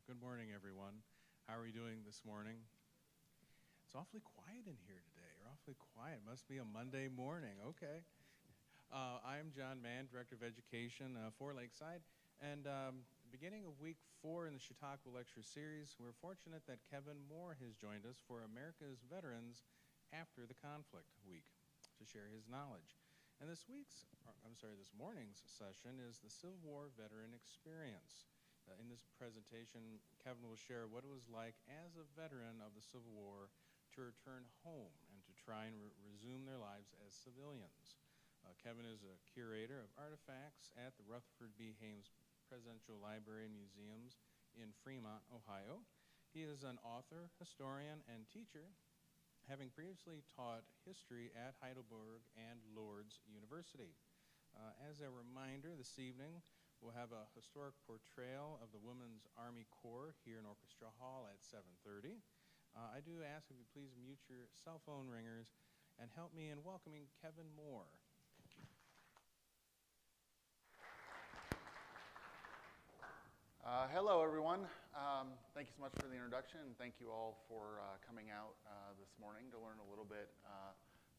Good morning, everyone. How are you doing this morning? It's awfully quiet in here today. You're awfully quiet. Must be a Monday morning. Okay. I'm John Mann, Director of Education for Lakeside. And beginning of week 4 in the Chautauqua Lecture Series, we're fortunate that Kevin Moore has joined us for America's Veterans After the Conflict Week to share his knowledge. And this morning's session is the Civil War Veteran Experience. In this presentation, Kevin will share what it was like as a veteran of the Civil War to return home and to try and resume their lives as civilians. Kevin is a curator of artifacts at the Rutherford B. Haynes Presidential Library and Museums in Fremont, Ohio. He is an author, historian, and teacher, having previously taught history at Heidelberg and Lourdes University. As a reminder, this evening, we'll have a historic portrayal of the Women's Army Corps here in Orchestra Hall at 7:30. I do ask if you please mute your cell phone ringers and help me in welcoming Kevin Moore. Hello, everyone. Thank you so much for the introduction, and thank you all for coming out this morning to learn a little bit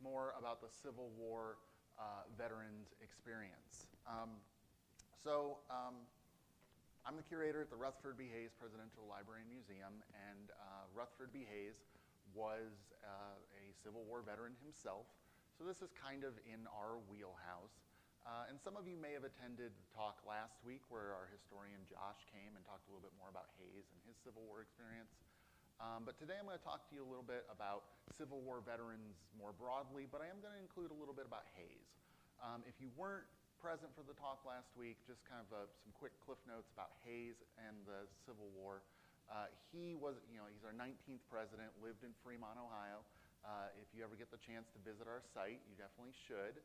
more about the Civil War veterans experience. I'm the curator at the Rutherford B. Hayes Presidential Library and Museum, and Rutherford B. Hayes was a Civil War veteran himself, so this is kind of in our wheelhouse. And some of you may have attended the talk last week where our historian Josh came and talked a little bit more about Hayes and his Civil War experience. But today I'm going to talk to you a little bit about Civil War veterans more broadly, but I am going to include a little bit about Hayes. If you weren't present for the talk last week, just kind of some quick cliff notes about Hayes and the Civil War. He's our 19th president, lived in Fremont, Ohio. If you ever get the chance to visit our site, you definitely should.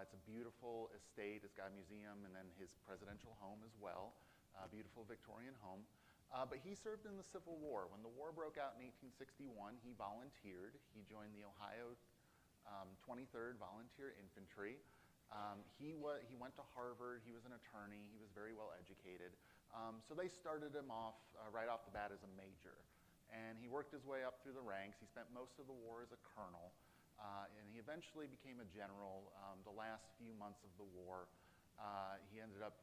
It's a beautiful estate. It's got a museum and then his presidential home as well, a beautiful Victorian home. But he served in the Civil War. When the war broke out in 1861, he volunteered. He joined the Ohio 23rd Volunteer Infantry. He went to Harvard. He was an attorney. He was very well educated. So they started him off right off the bat as a major. And he worked his way up through the ranks. He spent most of the war as a colonel. And he eventually became a general. The last few months of the war, he ended up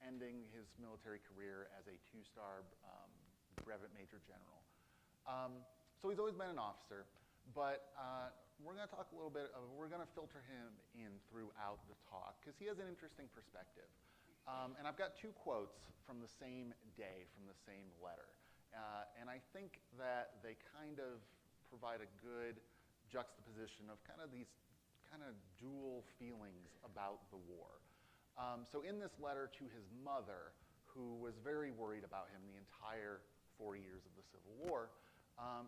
ending his military career as a 2-star brevet major general. So he's always been an officer. But we're going to talk a little bit, we're going to filter him in throughout the talk because he has an interesting perspective. And I've got 2 quotes from the same day, from the same letter. And I think that they kind of provide a good juxtaposition of kind of these kind of dual feelings about the war. So in this letter to his mother, who was very worried about him the entire 4 years of the Civil War,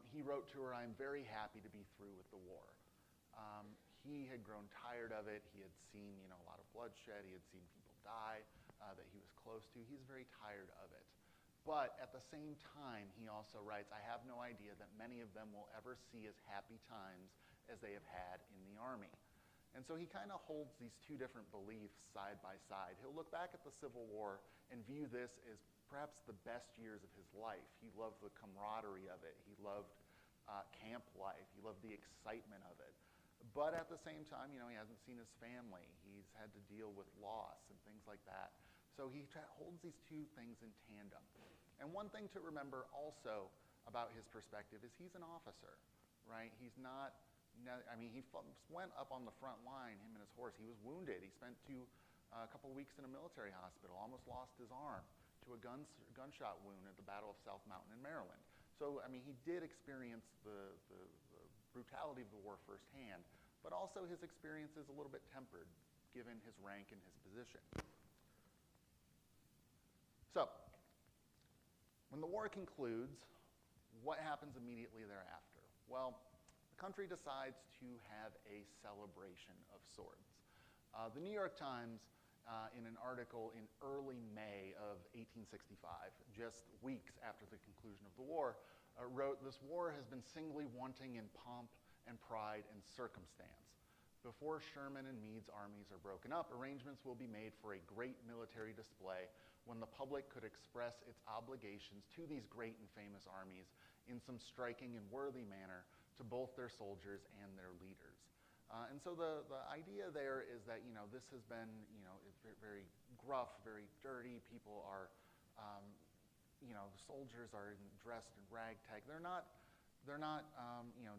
he wrote to her, "I'm very happy to be through with the war." He had grown tired of it. He had seen, a lot of bloodshed. He had seen people die that he was close to. He's very tired of it. But at the same time, he also writes, "I have no idea that many of them will ever see as happy times as they have had in the Army." And so he kind of holds these 2 different beliefs side by side. He'll look back at the Civil War and view this as perhaps the best years of his life. He loved the camaraderie of it. He loved camp life. He loved the excitement of it. But at the same time, he hasn't seen his family. He's had to deal with loss and things like that. So he holds these 2 things in tandem. And one thing to remember also about his perspective is he's an officer, right? He's not, he went up on the front line, him and his horse. He was wounded. He spent a couple weeks in a military hospital, almost lost his arm to a gunshot wound at the Battle of South Mountain in Maryland. So, he did experience the brutality of the war firsthand, but also his experience is a little bit tempered, given his rank and his position. So, when the war concludes, what happens immediately thereafter? Well, the country decides to have a celebration of sorts. The New York Times, in an article in early May of 1865, just weeks after the conclusion of the war, wrote, "This war has been singly wanting in pomp and pride and circumstance. Before Sherman and Meade's armies are broken up, arrangements will be made for a great military display when the public could express its obligations to these great and famous armies in some striking and worthy manner to both their soldiers and their leaders. And so the idea there is that, this has been, it's very gruff, very dirty. People are, the soldiers are dressed in ragtag. They're not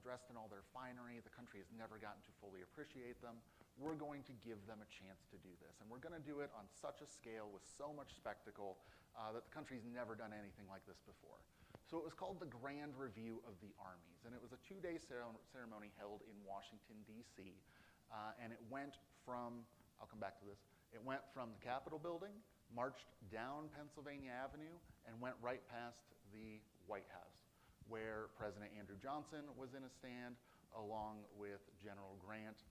dressed in all their finery. The country has never gotten to fully appreciate them. We're going to give them a chance to do this. And we're going to do it on such a scale with so much spectacle that the country's never done anything like this before. So it was called the Grand Review of the Armies. And it was a 2-day ceremony held in Washington, D.C. And it went from, I'll come back to this, it went from the Capitol building, marched down Pennsylvania Avenue, and went right past the White House, where President Andrew Johnson was in a stand along with General Grant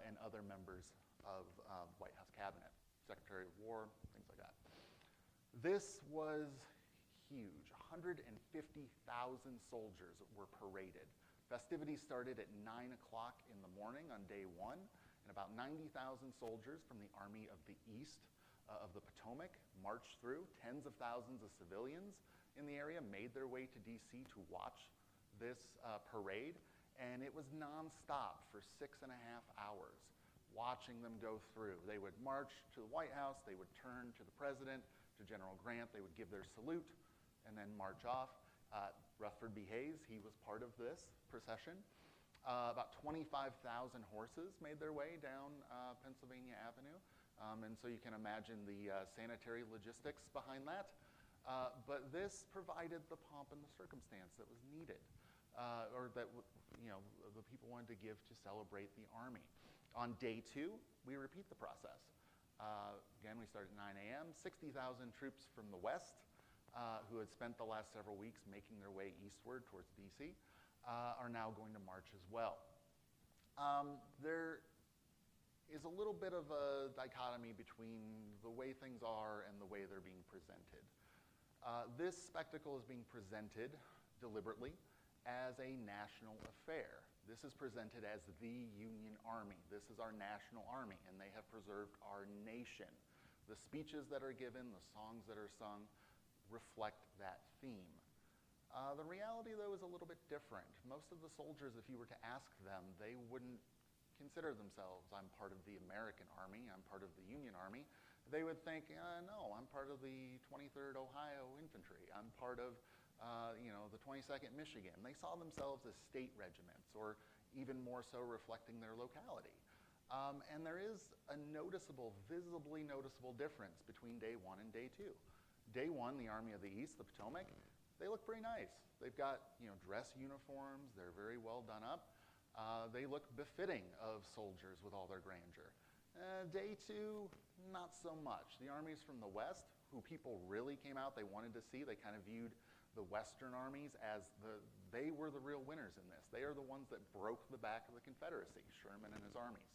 and other members of White House cabinet, Secretary of War, things like that. This was huge. 150,000 soldiers were paraded. Festivities started at 9 o'clock in the morning on day one, and about 90,000 soldiers from the Army of the East of the Potomac marched through. Tens of thousands of civilians in the area made their way to D.C. to watch this parade, and it was nonstop for 6.5 hours, watching them go through. They would march to the White House, they would turn to the President, to General Grant, they would give their salute, and then march off. Rutherford B. Hayes, he was part of this procession. About 25,000 horses made their way down Pennsylvania Avenue, and so you can imagine the sanitary logistics behind that. But this provided the pomp and the circumstance that was needed, or that the people wanted to give to celebrate the Army. On day two, we repeat the process. Again, we start at 9 a.m. 60,000 troops from the west who had spent the last several weeks making their way eastward towards D.C. Are now going to march as well. There is a little bit of a dichotomy between the way things are and the way they're being presented. This spectacle is being presented deliberately as a national affair. This is presented as the Union Army. This is our national army, and they have preserved our nation. The speeches that are given, the songs that are sung, reflect that theme. The reality, though, is a little bit different. Most of the soldiers, if you were to ask them, they wouldn't consider themselves, I'm part of the American Army, I'm part of the Union Army. They would think, no, I'm part of the 23rd Ohio Infantry. I'm part of the 22nd Michigan. They saw themselves as state regiments, or even more so reflecting their locality. And there is a noticeable, visibly noticeable difference between day one and day two. Day one, the Army of the East, the Potomac, they look pretty nice. They've got dress uniforms. They're very well done up. They look befitting of soldiers with all their grandeur. Day two, not so much. The armies from the West, who people really came out, they wanted to see, they kind of viewed the Western armies as they were the real winners in this. They are the ones that broke the back of the Confederacy, Sherman and his armies.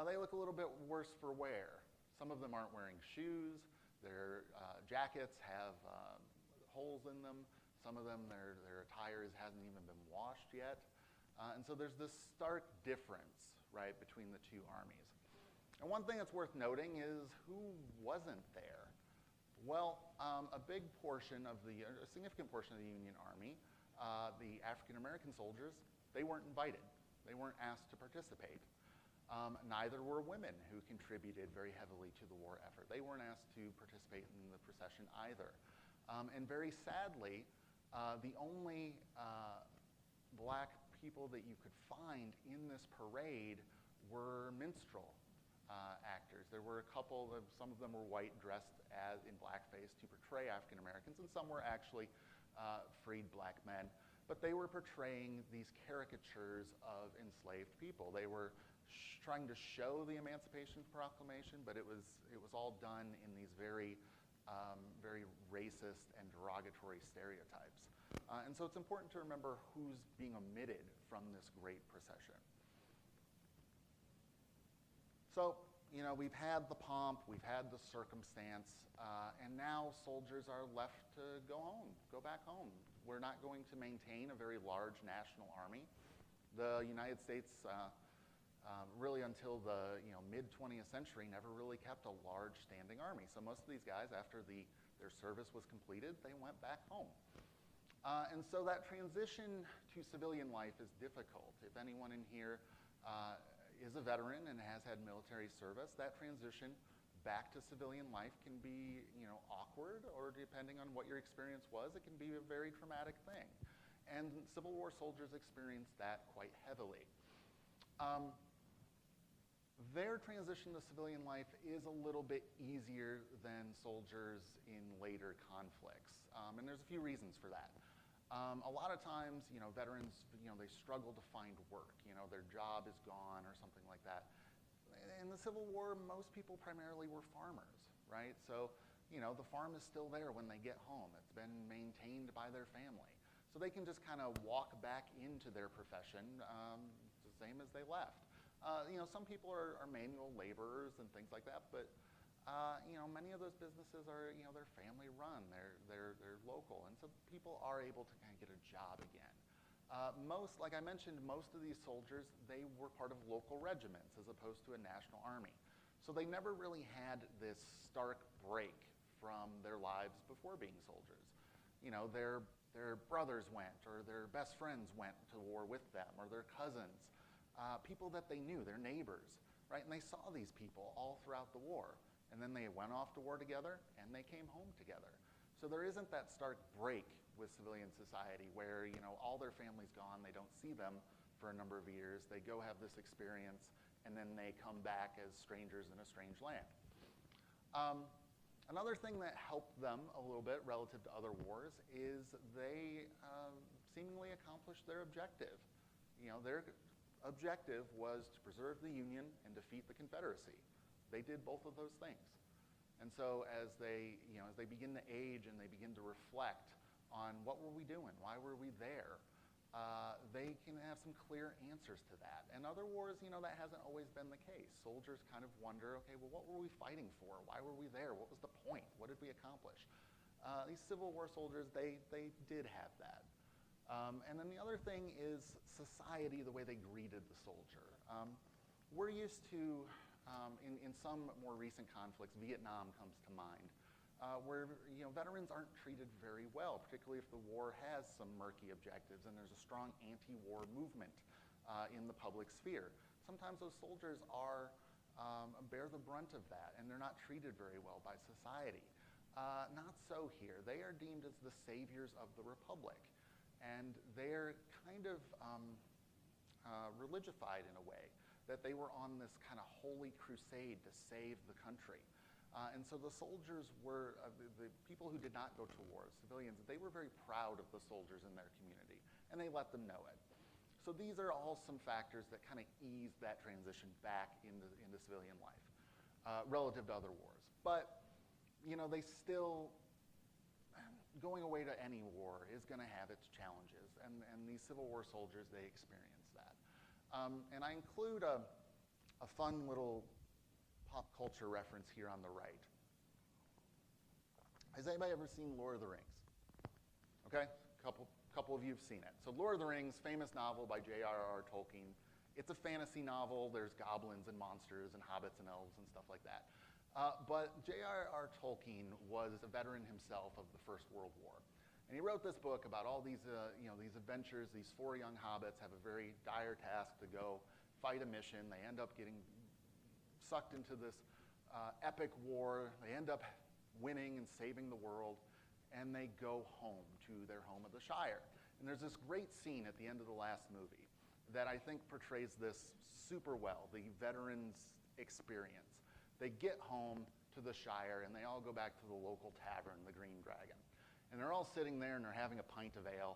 They look a little bit worse for wear. Some of them aren't wearing shoes. Their jackets have holes in them. Some of them, their attire hasn't even been washed yet. And so there's this stark difference, right, between the two armies. And one thing that's worth noting is who wasn't there. Well, a significant portion of the Union Army, the African-American soldiers, they weren't invited. They weren't asked to participate. Neither were women who contributed very heavily to the war effort. They weren't asked to participate in the procession either. And very sadly, the only black people that you could find in this parade were minstrel actors. There were a couple, some of them were white, dressed in blackface to portray African Americans, and some were actually freed black men. But they were portraying these caricatures of enslaved people. They were trying to show the Emancipation Proclamation, but it was all done in these very racist and derogatory stereotypes. And so it's important to remember who's being omitted from this great procession. So, we've had the pomp, we've had the circumstance, and now soldiers are left to go home, go back home. We're not going to maintain a very large national army. The United States really until the mid-20th century, never really kept a large standing army. So most of these guys, after their service was completed, they went back home. And so that transition to civilian life is difficult. If anyone in here is a veteran and has had military service, that transition back to civilian life can be awkward, or depending on what your experience was, it can be a very traumatic thing. And Civil War soldiers experienced that quite heavily. Their transition to civilian life is a little bit easier than soldiers in later conflicts, and there's a few reasons for that. A lot of times, veterans, they struggle to find work. Their job is gone or something like that. In the Civil War, most people primarily were farmers, right? So, the farm is still there when they get home. It's been maintained by their family. So they can just kind of walk back into their profession the same as they left. Some people are manual laborers and things like that, but many of those businesses are, they're family run, they're local, and so people are able to kind of get a job again. Like I mentioned, most of these soldiers, they were part of local regiments as opposed to a national army. So they never really had this stark break from their lives before being soldiers. Their brothers went, or their best friends went to war with them, or their cousins, people that they knew, their neighbors, right? And they saw these people all throughout the war. And then they went off to war together, and they came home together. So there isn't that stark break with civilian society where, all their family's gone, they don't see them for a number of years, they go have this experience, and then they come back as strangers in a strange land. Another thing that helped them a little bit relative to other wars is they seemingly accomplished their objective. Their objective was to preserve the Union and defeat the Confederacy. They did both of those things. And so as they begin to age and they begin to reflect on what were we doing, why were we there, they can have some clear answers to that. And other wars, that hasn't always been the case. Soldiers kind of wonder, okay, well, what were we fighting for? Why were we there? What was the point? What did we accomplish? These Civil War soldiers, they did have that. And then the other thing is society, the way they greeted the soldier. We're used to, in some more recent conflicts, Vietnam comes to mind, where veterans aren't treated very well, particularly if the war has some murky objectives and there's a strong anti-war movement in the public sphere. Sometimes those soldiers bear the brunt of that, and they're not treated very well by society. Not so here. They are deemed as the saviors of the Republic, and they're kind of religified in a way, that they were on this kind of holy crusade to save the country. And so the soldiers were, the people who did not go to war, civilians, they were very proud of the soldiers in their community, and they let them know it. So these are all some factors that kind of ease that transition back into civilian life relative to other wars. But, they still, going away to any war is going to have its challenges, and these Civil War soldiers, they experience that. And I include a fun little pop culture reference here on the right. Has anybody ever seen Lord of the Rings? Okay, couple of you have seen it. So Lord of the Rings, famous novel by J.R.R. Tolkien. It's a fantasy novel. There's goblins and monsters and hobbits and elves and stuff like that. But J.R.R. Tolkien was a veteran himself of the First World War. And he wrote this book about all these, these adventures. These 4 young hobbits have a very dire task to go fight a mission. They end up getting sucked into this epic war. They end up winning and saving the world, and they go home to their home of the Shire. And there's this great scene at the end of the last movie that I think portrays this super well, the veterans' experience. They get home to the Shire, and they all go back to the local tavern, the Green Dragon. And they're all sitting there, and they're having a pint of ale,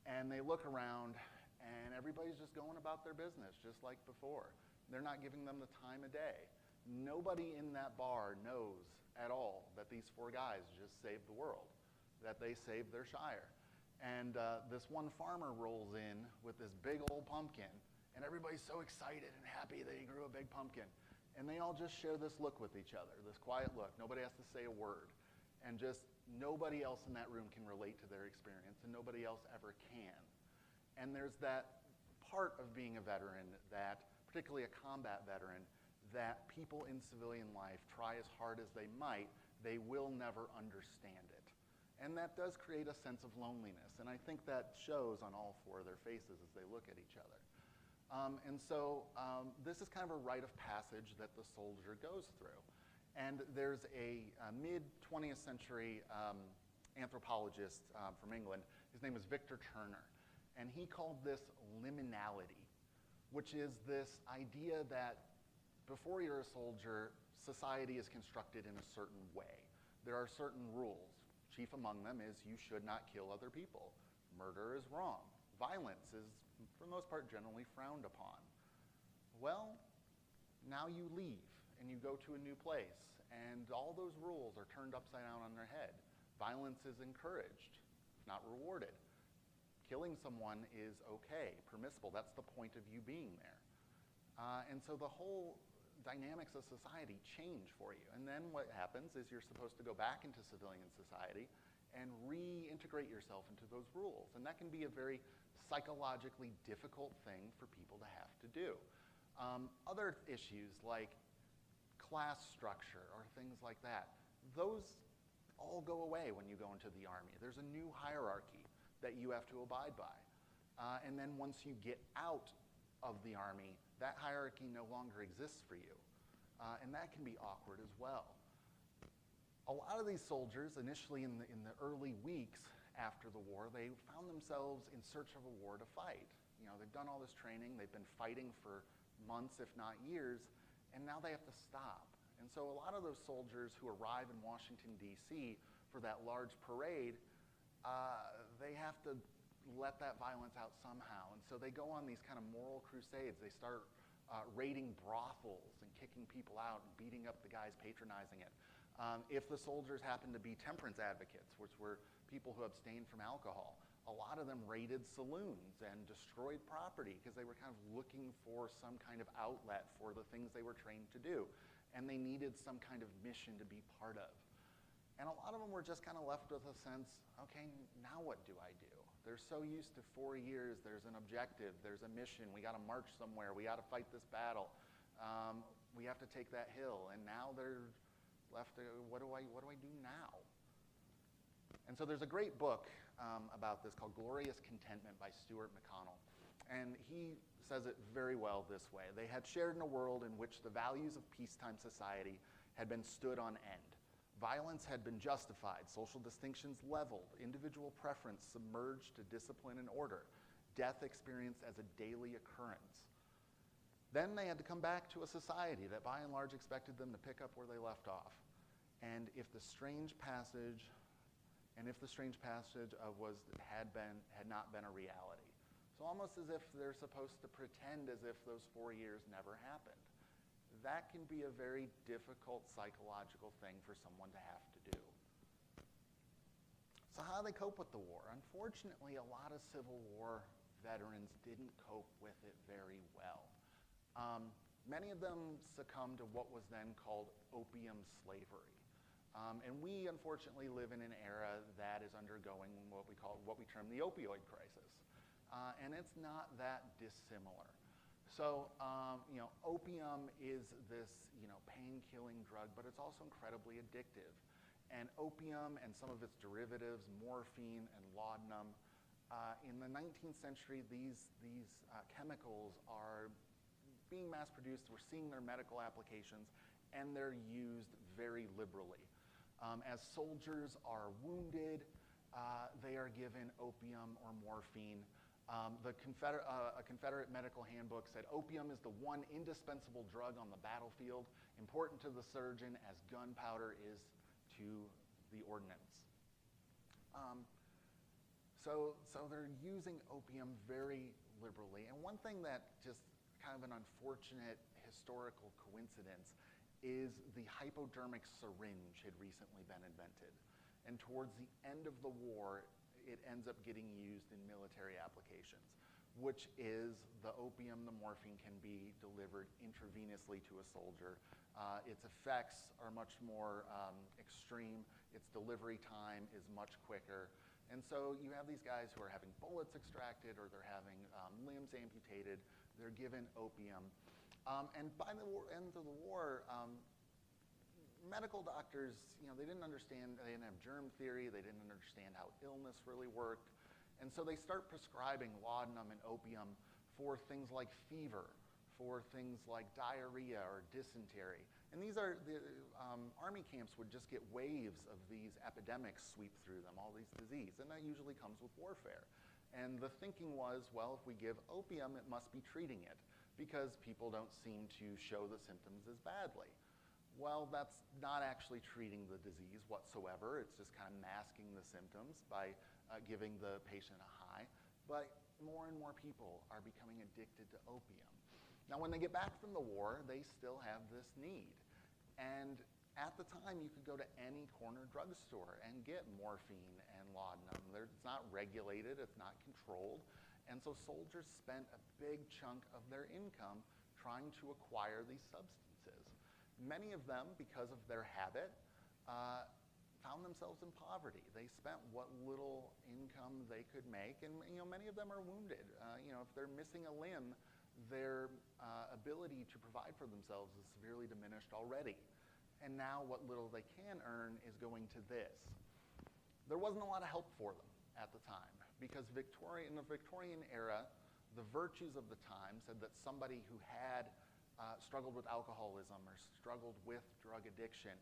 and they look around, and everybody's just going about their business, just like before. They're not giving them the time of day. Nobody in that bar knows at all that these 4 guys just saved the world, that they saved their Shire. And this one farmer rolls in with this big old pumpkin, and everybody's so excited and happy that he grew a big pumpkin. And they all just share this look with each other, this quiet look. Nobody has to say a word. And just nobody else in that room can relate to their experience, and nobody else ever can. And there's that part of being a veteran that, particularly a combat veteran, that people in civilian life, try as hard as they might, they will never understand it. And that does create a sense of loneliness. And I think that shows on all four of their faces as they look at each other. This is kind of a rite of passage that the soldier goes through. And there's a mid-20th century anthropologist from England. His name is Victor Turner. And he called this liminality, which is this idea that before you're a soldier, society is constructed in a certain way. There are certain rules. Chief among them is you should not kill other people. Murder is wrong. Violence is, for the most part, generally frowned upon. Well, now you leave and you go to a new place, and all those rules are turned upside down on their head. Violence is encouraged, not rewarded. Killing someone is okay, permissible. That's the point of you being there. And so the whole dynamics of society change for you. And then what happens is you're supposed to go back into civilian society and reintegrate yourself into those rules. And that can be a very psychologically difficult thing for people to have to do. Other issues like class structure or things like that, those all go away when you go into the Army. There's a new hierarchy that you have to abide by. And then once you get out of the Army, that hierarchy no longer exists for you. And that can be awkward as well. A lot of these soldiers, initially in the early weeks after the war, they found themselves in search of a war to fight. You know, they've done all this training, they've been fighting for months, if not years, and now they have to stop. And so a lot of those soldiers who arrive in Washington, D.C. for that large parade, they have to let that violence out somehow. And so they go on these kind of moral crusades. They start raiding brothels and kicking people out and beating up the guys patronizing it. If the soldiers happen to be temperance advocates, which were people who abstained from alcohol, a lot of them raided saloons and destroyed property because they were kind of looking for some kind of outlet for the things they were trained to do. And they needed some kind of mission to be part of. And a lot of them were just kind of left with a sense, okay, now what do I do? They're so used to 4 years, there's an objective, there's a mission, we gotta march somewhere, we gotta fight this battle, we have to take that hill, and now they're left to, what do I do now? And so there's a great book about this called Glorious Contentment by Stuart McConnell. And he says it very well this way. They had shared in a world in which the values of peacetime society had been stood on end. Violence had been justified, social distinctions leveled, individual preference submerged to discipline and order, death experienced as a daily occurrence. Then they had to come back to a society that by and large expected them to pick up where they left off. And if the strange passage had not been a reality. So almost as if they're supposed to pretend as if those 4 years never happened. That can be a very difficult psychological thing for someone to have to do. So how do they cope with the war? Unfortunately, a lot of Civil War veterans didn't cope with it very well. Many of them succumbed to what was then called opium slavery. And we unfortunately live in an era that is undergoing what we term the opioid crisis. And it's not that dissimilar. So, opium is this, pain-killing drug, but it's also incredibly addictive. And opium and some of its derivatives, morphine and laudanum, in the 19th century, these chemicals are being mass-produced. We're seeing their medical applications, and they're used very liberally. As soldiers are wounded, they are given opium or morphine. A Confederate medical handbook said opium is the one indispensable drug on the battlefield, important to the surgeon as gunpowder is to the ordnance. So they're using opium very liberally. And one thing that just kind of an unfortunate historical coincidence is the hypodermic syringe had recently been invented. And towards the end of the war, it ends up getting used in military applications, which is the opium, the morphine can be delivered intravenously to a soldier. Its effects are much more extreme. Its delivery time is much quicker. And so you have these guys who are having bullets extracted or they're having limbs amputated. They're given opium. And by the end of the war, medical doctors, they didn't understand, they didn't have germ theory, they didn't understand how illness really worked. And so they start prescribing laudanum and opium for things like fever, for things like diarrhea or dysentery. And these are, army camps would just get waves of these epidemics sweep through them, all these diseases, and that usually comes with warfare. And the thinking was, well, if we give opium, it must be treating it, because people don't seem to show the symptoms as badly. Well, that's not actually treating the disease whatsoever. It's just kind of masking the symptoms by giving the patient a high. But more and more people are becoming addicted to opium. Now, when they get back from the war, they still have this need. And at the time, you could go to any corner drugstore and get morphine and laudanum. It's not regulated, it's not controlled. And so soldiers spent a big chunk of their income trying to acquire these substances. Many of them, because of their habit, found themselves in poverty. They spent what little income they could make, and many of them are wounded. If they're missing a limb, their ability to provide for themselves is severely diminished already. And now what little they can earn is going to this. There wasn't a lot of help for them at the time, because in the Victorian era, the virtues of the time said that somebody who had struggled with alcoholism or struggled with drug addiction,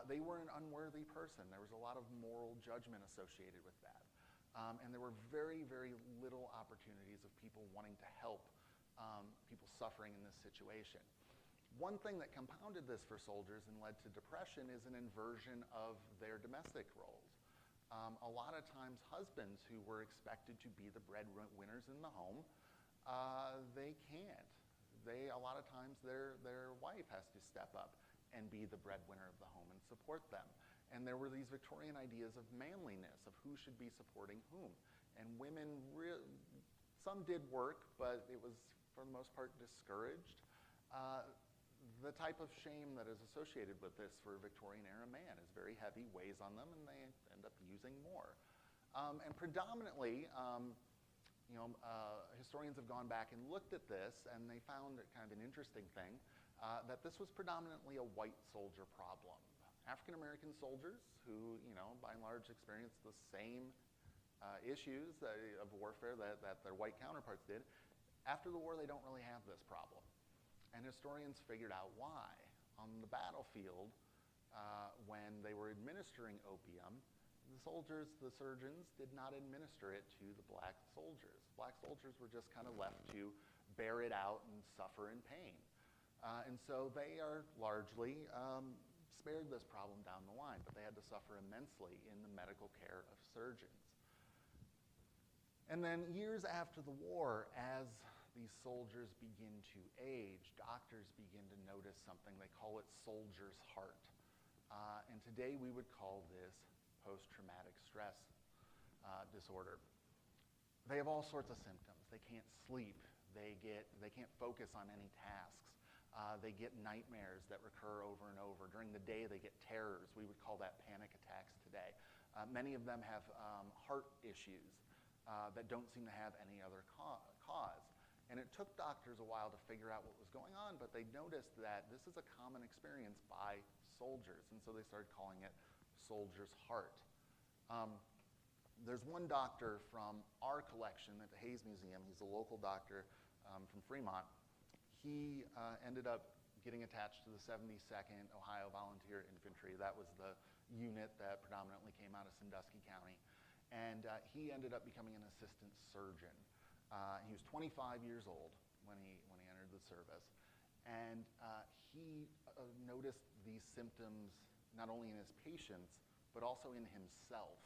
they were an unworthy person. There was a lot of moral judgment associated with that. And there were very, very little opportunities of people wanting to help people suffering in this situation. One thing that compounded this for soldiers and led to depression is an inversion of their domestic roles. A lot of times husbands who were expected to be the breadwinners in the home, they can't. A lot of times their wife has to step up and be the breadwinner of the home and support them. And there were these Victorian ideas of manliness, of who should be supporting whom. And women, some did work, but it was, for the most part, discouraged. The type of shame that is associated with this for a Victorian-era man is very heavy, weighs on them, and they end up using more. And predominantly, historians have gone back and looked at this, and they found kind of an interesting thing, that this was predominantly a white soldier problem. African-American soldiers who, by and large experienced the same issues of warfare that their white counterparts did, after the war they don't really have this problem. And historians figured out why. On the battlefield, when they were administering opium, the soldiers, the surgeons, did not administer it to the black soldiers. Black soldiers were just kind of left to bear it out and suffer in pain. And so they are largely spared this problem down the line, but they had to suffer immensely in the medical care of surgeons. And then years after the war, as these soldiers begin to age, doctors begin to notice something. They call it soldier's heart. And today we would call this post-traumatic stress disorder. They have all sorts of symptoms. They can't sleep. They can't focus on any tasks. They get nightmares that recur over and over. During the day, they get terrors. We would call that panic attacks today. Many of them have heart issues that don't seem to have any other cause. And it took doctors a while to figure out what was going on, but they noticed that this is a common experience by soldiers, and so they started calling it soldier's heart. There's one doctor from our collection at the Hayes Museum. He's a local doctor from Fremont. He ended up getting attached to the 72nd Ohio Volunteer Infantry. That was the unit that predominantly came out of Sandusky County. And he ended up becoming an assistant surgeon. He was 25 years old when he entered the service. And he noticed these symptoms not only in his patients, but also in himself.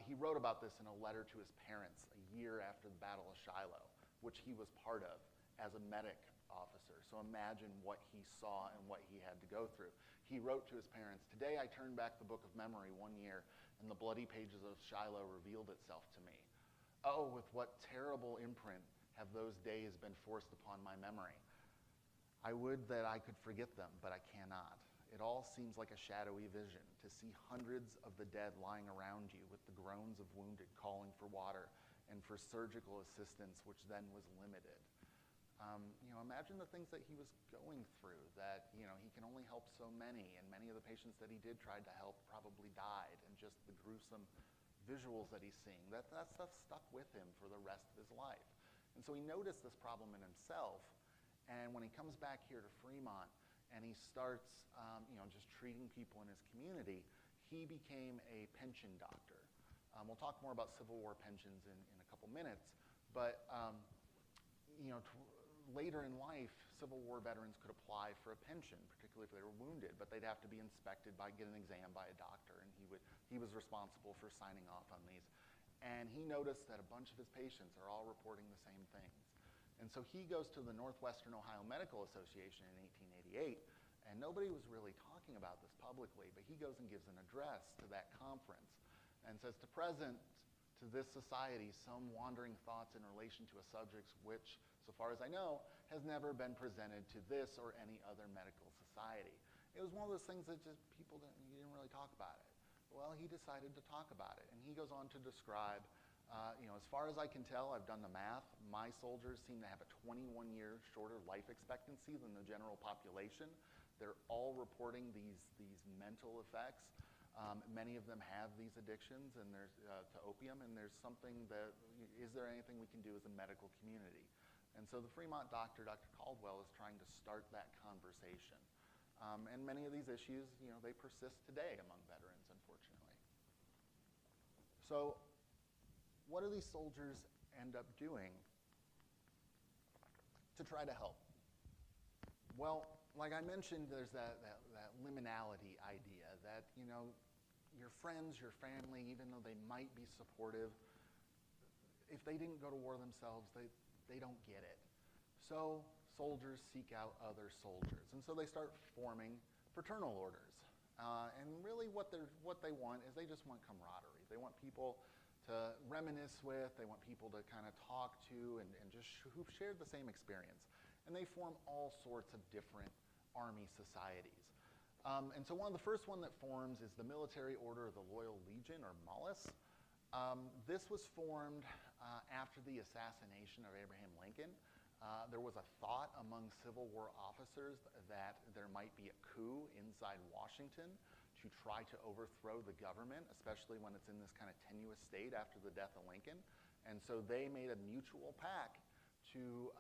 He wrote about this in a letter to his parents a year after the Battle of Shiloh, which he was part of as a medic officer. So imagine what he saw and what he had to go through. He wrote to his parents, "Today I turned back the book of memory 1 year, and the bloody pages of Shiloh revealed itself to me. Oh, with what terrible imprint have those days been forced upon my memory. I would that I could forget them, but I cannot. It all seems like a shadowy vision, to see hundreds of the dead lying around you with the groans of wounded calling for water and for surgical assistance, which then was limited." Imagine the things that he was going through, that, he can only help so many, and many of the patients that he did try to help probably died, and just the gruesome visuals that he's seeing, that stuff stuck with him for the rest of his life. And so he noticed this problem in himself, and when he comes back here to Fremont and he starts, just treating people in his community, he became a pension doctor. We'll talk more about Civil War pensions in a couple minutes, but later in life, Civil War veterans could apply for a pension, particularly if they were wounded, but they'd have to be inspected get an exam by a doctor, and he was responsible for signing off on these. And he noticed that a bunch of his patients are all reporting the same things. And so he goes to the Northwestern Ohio Medical Association in 1888, and nobody was really talking about this publicly, but he goes and gives an address to that conference and says, to present to this society some wandering thoughts in relation to a subject which, so far as I know, has never been presented to this or any other medical society. It was one of those things that just you didn't really talk about it. Well, he decided to talk about it, and he goes on to describe, as far as I can tell, I've done the math, my soldiers seem to have a 21-year shorter life expectancy than the general population. They're all reporting these mental effects. Many of them have these addictions and there's, to opium, and there's something that, is there anything we can do as a medical community? And so the Fremont doctor, Dr. Caldwell, is trying to start that conversation. And many of these issues, they persist today among veterans, unfortunately. So what do these soldiers end up doing to try to help? Well, like I mentioned, there's that liminality idea that, your friends, your family, even though they might be supportive, if they didn't go to war themselves, they don't get it. So soldiers seek out other soldiers. And so they start forming fraternal orders. And really what they want is they just want camaraderie. They want people to reminisce with. They want people to kind of talk to and just who've shared the same experience. And they form all sorts of different Army societies. And so one of the first one that forms is the Military Order of the Loyal Legion, or MOLLIS. This was formed after the assassination of Abraham Lincoln. There was a thought among Civil War officers that there might be a coup inside Washington to try to overthrow the government, especially when it's in this kind of tenuous state after the death of Lincoln. And so they made a mutual pact to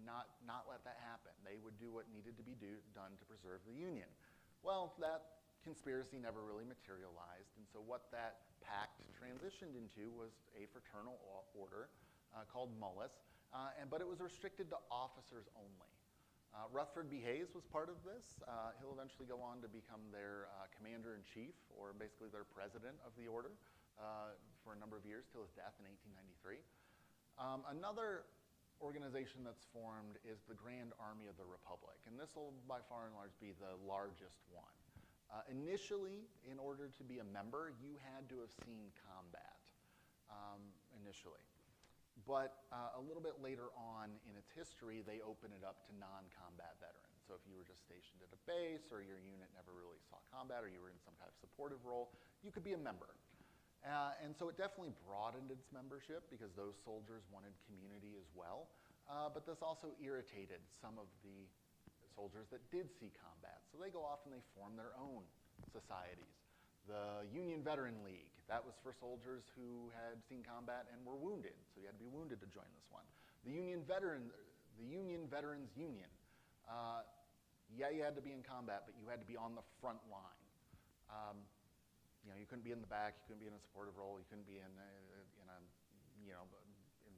not let that happen. They would do what needed to be done to preserve the Union. Well, that conspiracy never really materialized, and so what that pact transitioned into was a fraternal order called MOLLIS, but it was restricted to officers only. Rutherford B. Hayes was part of this. He'll eventually go on to become their commander-in-chief, or basically their president of the order, for a number of years till his death in 1893. Another organization that's formed is the Grand Army of the Republic, and this will by far and large be the largest one. Initially, in order to be a member, you had to have seen combat initially. But a little bit later on in its history, they open it up to non-combat veterans. So if you were just stationed at a base, or your unit never really saw combat, or you were in some kind of supportive role, you could be a member. And so it definitely broadened its membership because those soldiers wanted community as well. But this also irritated some of the soldiers that did see combat. So they go off and they form their own societies. The Union Veteran League, that was for soldiers who had seen combat and were wounded. So you had to be wounded to join this one. The Union Veterans Union. Yeah, you had to be in combat, but you had to be on the front line. You couldn't be in the back, you couldn't be in a supportive role, you couldn't be in the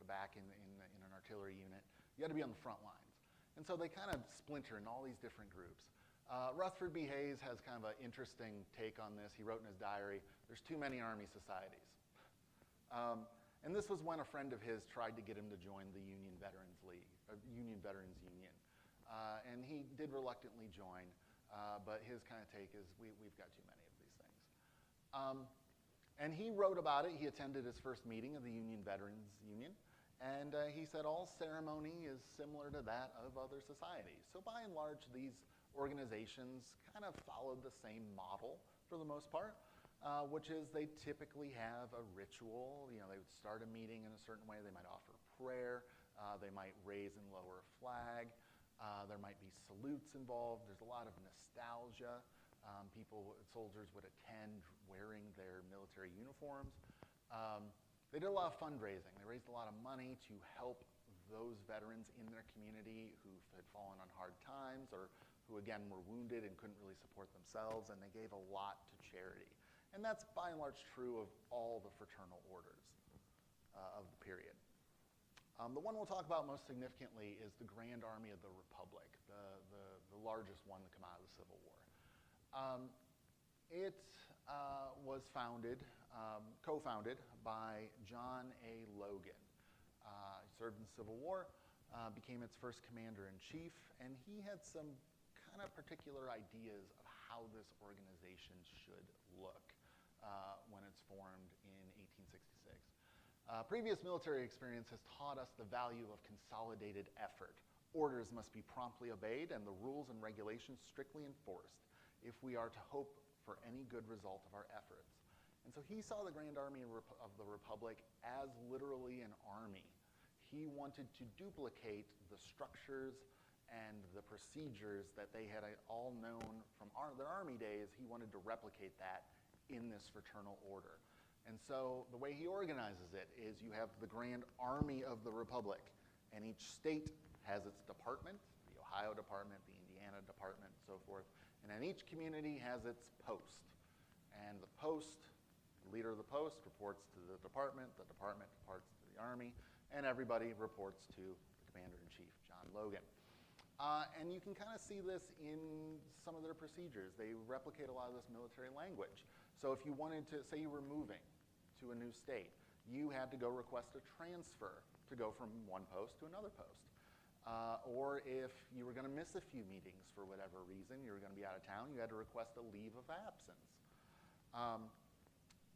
back in an artillery unit. You had to be on the front lines. And so they kind of splinter in all these different groups. Rutherford B. Hayes has kind of an interesting take on this. He wrote in his diary, there's too many Army societies. And this was when a friend of his tried to get him to join the Union Veterans League, Union Veterans Union. And he did reluctantly join, but his kind of take is, we've got too many of these things. And he wrote about it. He attended his first meeting of the Union Veterans Union, and he said all ceremony is similar to that of other societies. So by and large, these organizations kind of followed the same model for the most part, which is they typically have a ritual. They would start a meeting in a certain way. They might offer prayer. They might raise and lower a flag. There might be salutes involved. There's a lot of nostalgia. Soldiers would attend wearing their military uniforms. They did a lot of fundraising. They raised a lot of money to help those veterans in their community who had fallen on hard times or who, again, were wounded and couldn't really support themselves, and they gave a lot to charity. And that's by and large true of all the fraternal orders of the period. The one we'll talk about most significantly is the Grand Army of the Republic, the largest one to come out of the Civil War. It was co-founded by John A. Logan. He served in the Civil War, became its first commander-in-chief, and he had some kind of particular ideas of how this organization should look when it's formed in 1866. Previous military experience has taught us the value of consolidated effort. Orders must be promptly obeyed and the rules and regulations strictly enforced if we are to hope for any good result of our efforts. And so he saw the Grand Army of the Republic as literally an army. He wanted to duplicate the structures and the procedures that they had all known from their army days. He wanted to replicate that in this fraternal order. And so the way he organizes it is you have the Grand Army of the Republic, and each state has its department, the Ohio department, the Indiana department, and so forth. And then each community has its post. And the leader of the post reports to the department reports to the army, and everybody reports to the commander-in-chief, John Logan. And you can kind of see this in some of their procedures. They replicate a lot of this military language. So if you wanted to, say you were moving to a new state, you had to go request a transfer to go from one post to another post. Or if you were going to miss a few meetings for whatever reason, you were going to be out of town, you had to request a leave of absence.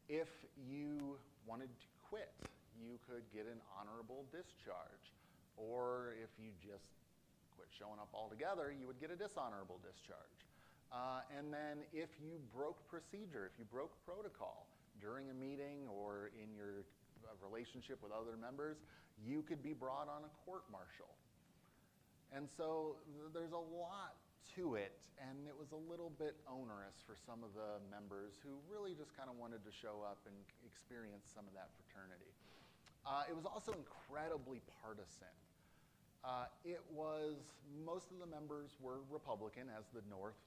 If you wanted to quit, you could get an honorable discharge. Or if you just quit showing up altogether, you would get a dishonorable discharge. And then if you broke procedure, if you broke protocol during a meeting or in your relationship with other members, you could be brought on a court-martial. And so there's a lot to it, and it was a little bit onerous for some of the members who really just kind of wanted to show up and experience some of that fraternity. It was also incredibly partisan. Most of the members were Republican, as the North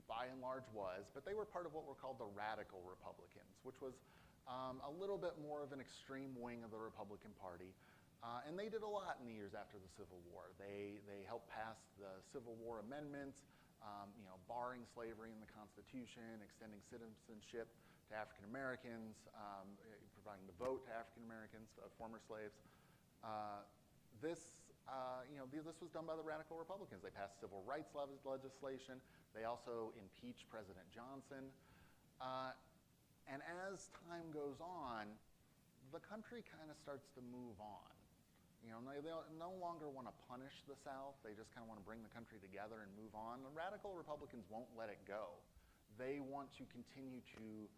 by and large was, but they were part of what were called the Radical Republicans, which was a little bit more of an extreme wing of the Republican Party. And they did a lot in the years after the Civil War. They helped pass the Civil War amendments, barring slavery in the Constitution, extending citizenship to African Americans, providing the vote to African Americans, former slaves. This was done by the Radical Republicans. They passed civil rights legislation. They also impeached President Johnson. And as time goes on, the country kind of starts to move on. They no longer want to punish the South. They just kind of want to bring the country together and move on. The Radical Republicans won't let it go. They want to continue to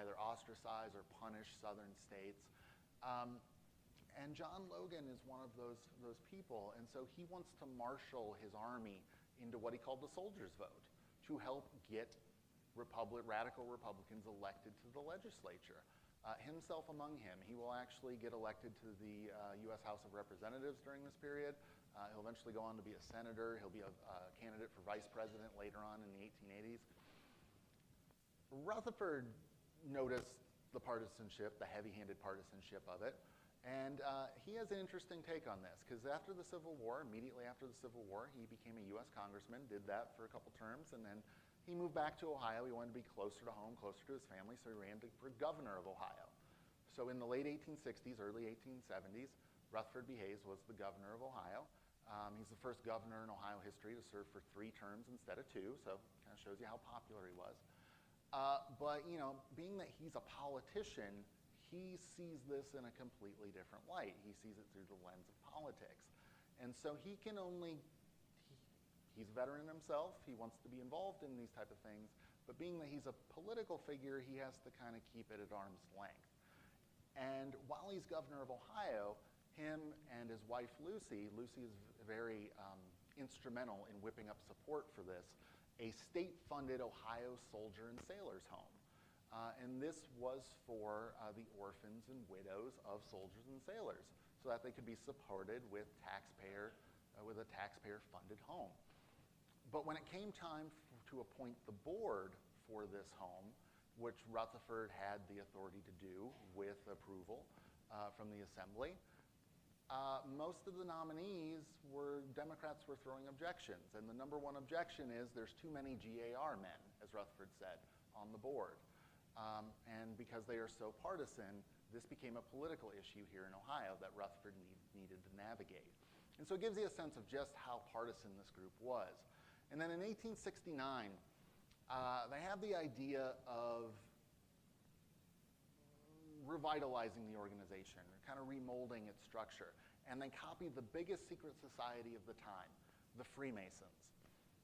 either ostracize or punish southern states. And John Logan is one of those people, and so he wants to marshal his army into what he called the soldiers' vote to help get Radical Republicans elected to the legislature. Himself among him. He will actually get elected to the U.S. House of Representatives during this period. He'll eventually go on to be a senator. He'll be a candidate for vice president later on in the 1880s. Rutherford noticed the partisanship, the heavy-handed partisanship of it, and he has an interesting take on this, because after the Civil War, immediately after the Civil War, he became a U.S. congressman, did that for a couple terms, and then he moved back to Ohio. He wanted to be closer to home, closer to his family, so he ran for governor of Ohio. So in the late 1860s, early 1870s, Rutherford B. Hayes was the governor of Ohio. He's the first governor in Ohio history to serve for 3 terms instead of 2, so kind of shows you how popular he was. But being that he's a politician, he sees this in a completely different light. He sees it through the lens of politics. And so he's a veteran himself. He wants to be involved in these type of things. But being that he's a political figure, he has to kind of keep it at arm's length. And while he's governor of Ohio, him and his wife Lucy is very instrumental in whipping up support for this, a state-funded Ohio soldier and sailors home. And this was for the orphans and widows of soldiers and sailors, so that they could be supported with a taxpayer-funded home. But when it came time to appoint the board for this home, which Rutherford had the authority to do with approval from the assembly, most of the nominees Democrats were throwing objections. And the number one objection is there's too many GAR men, as Rutherford said, on the board. And because they are so partisan, this became a political issue here in Ohio that Rutherford needed to navigate. And so it gives you a sense of just how partisan this group was. And then in 1869, they have the idea of revitalizing the organization, kind of remolding its structure. And they copied the biggest secret society of the time, the Freemasons.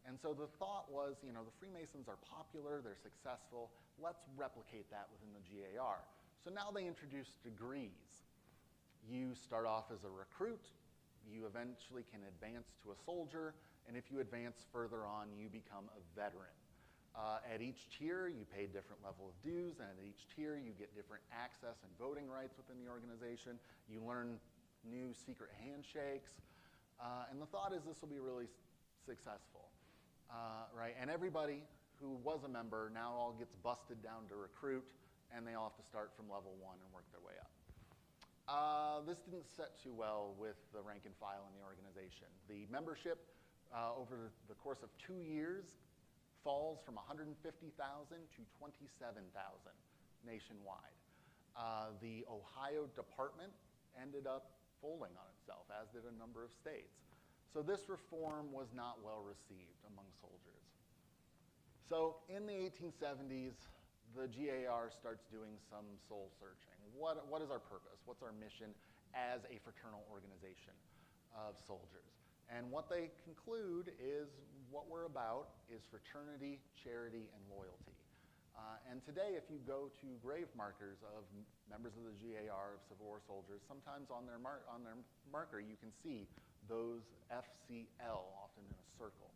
And so the thought was, the Freemasons are popular, they're successful, let's replicate that within the GAR. So now they introduced degrees. You start off as a recruit, you eventually can advance to a soldier, and if you advance further on, you become a veteran. At each tier, you pay different level of dues, and at each tier, you get different access and voting rights within the organization. You learn new secret handshakes, and the thought is this will be really successful, right? And everybody who was a member now all gets busted down to recruit, and they all have to start from level 1 and work their way up. This didn't set too well with the rank and file in the organization. The membership over the course of 2 years falls from 150,000 to 27,000 nationwide. The Ohio department ended up folding on itself, as did a number of states. So this reform was not well received among soldiers. So in the 1870s, the GAR starts doing some soul searching. What is our purpose? What's our mission as a fraternal organization of soldiers? And what they conclude is what we're about is fraternity, charity, and loyalty. And today, if you go to grave markers of members of the GAR, of Civil War soldiers, sometimes on their marker you can see those FCL, often in a circle.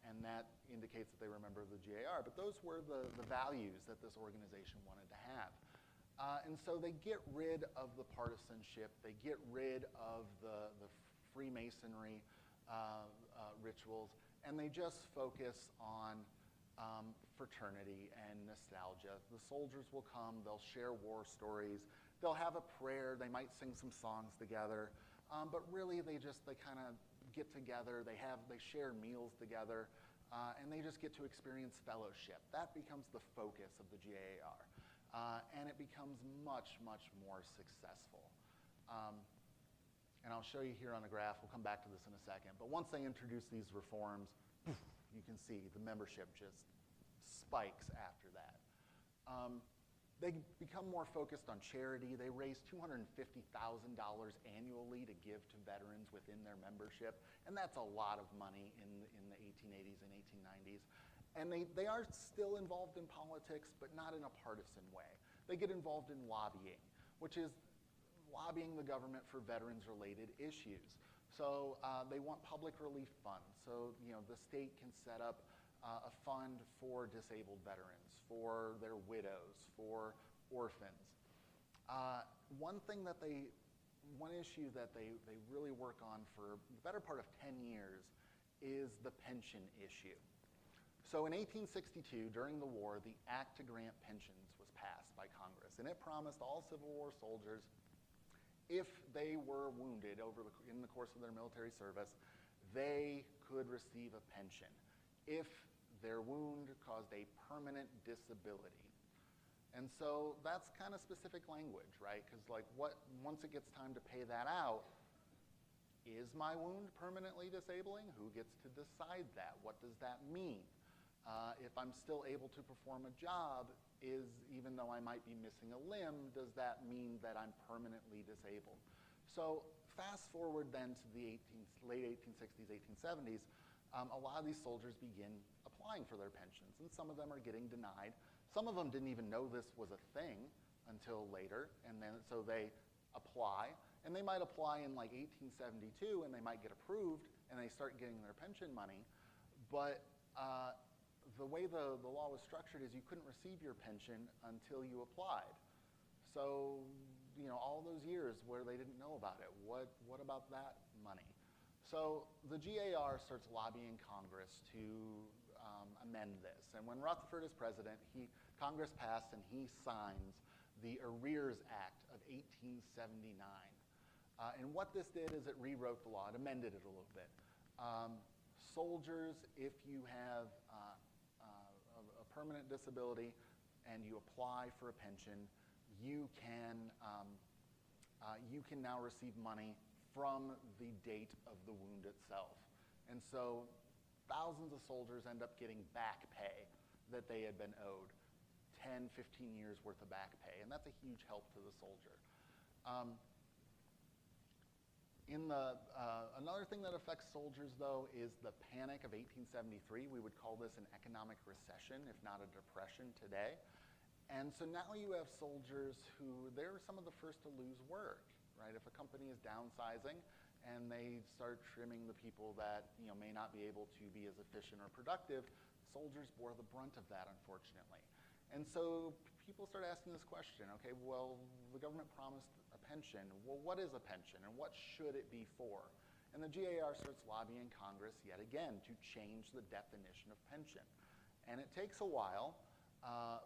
And that indicates that they were a member of the GAR. But those were the values that this organization wanted to have. And so they get rid of the partisanship. They get rid of the Freemasonry rituals. And they just focus on fraternity and nostalgia. The soldiers will come. They'll share war stories. They'll have a prayer. They might sing some songs together. But really, they kind of get together. They share meals together. And they just get to experience fellowship. That becomes the focus of the GAR. And it becomes much, much more successful. And I'll show you here on a graph. We'll come back to this in a second. But once they introduce these reforms, you can see the membership just spikes after that. They become more focused on charity. They raise $250,000 annually to give to veterans within their membership. And that's a lot of money in the 1880s and 1890s. And they are still involved in politics, but not in a partisan way. They get involved in lobbying, which is lobbying the government for veterans-related issues. So they want public relief funds. So the state can set up a fund for disabled veterans, for their widows, for orphans. One issue that they really work on for the better part of 10 years is the pension issue. So in 1862, during the war, the Act to Grant Pensions was passed by Congress, and it promised all Civil War soldiers, if they were wounded in the course of their military service, they could receive a pension if their wound caused a permanent disability. And so that's kind of specific language, right? Because once it gets time to pay that out, is my wound permanently disabling? Who gets to decide that? What does that mean? If I'm still able to perform a job, even though I might be missing a limb, does that mean that I'm permanently disabled? So fast forward then to the late 1860s, 1870s, a lot of these soldiers begin applying for their pensions, and some of them are getting denied. Some of them didn't even know this was a thing until later, and then so they apply, And they might apply in like 1872 and they might get approved and they start getting their pension money. But the way the law was structured is you couldn't receive your pension until you applied. So, all those years where they didn't know about it, what about that money? So the GAR starts lobbying Congress to amend this. And when Rutherford is president, Congress passed and he signs the Arrears Act of 1879. And what this did is it rewrote the law. It amended it a little bit. Soldiers, if you have a permanent disability and you apply for a pension, you can now receive money from the date of the wound itself. And so thousands of soldiers end up getting back pay that they had been owed, 10, 15 years worth of back pay, and that's a huge help to the soldier. Another thing that affects soldiers, though, is the Panic of 1873. We would call this an economic recession, if not a depression today. And so now you have soldiers who, they're some of the first to lose work, right? If a company is downsizing and they start trimming the people that may not be able to be as efficient or productive, soldiers bore the brunt of that, unfortunately. And so people start asking this question, okay, well, the government promised a pension. Well, what is a pension and what should it be for? And the GAR starts lobbying Congress yet again to change the definition of pension. And it takes a while,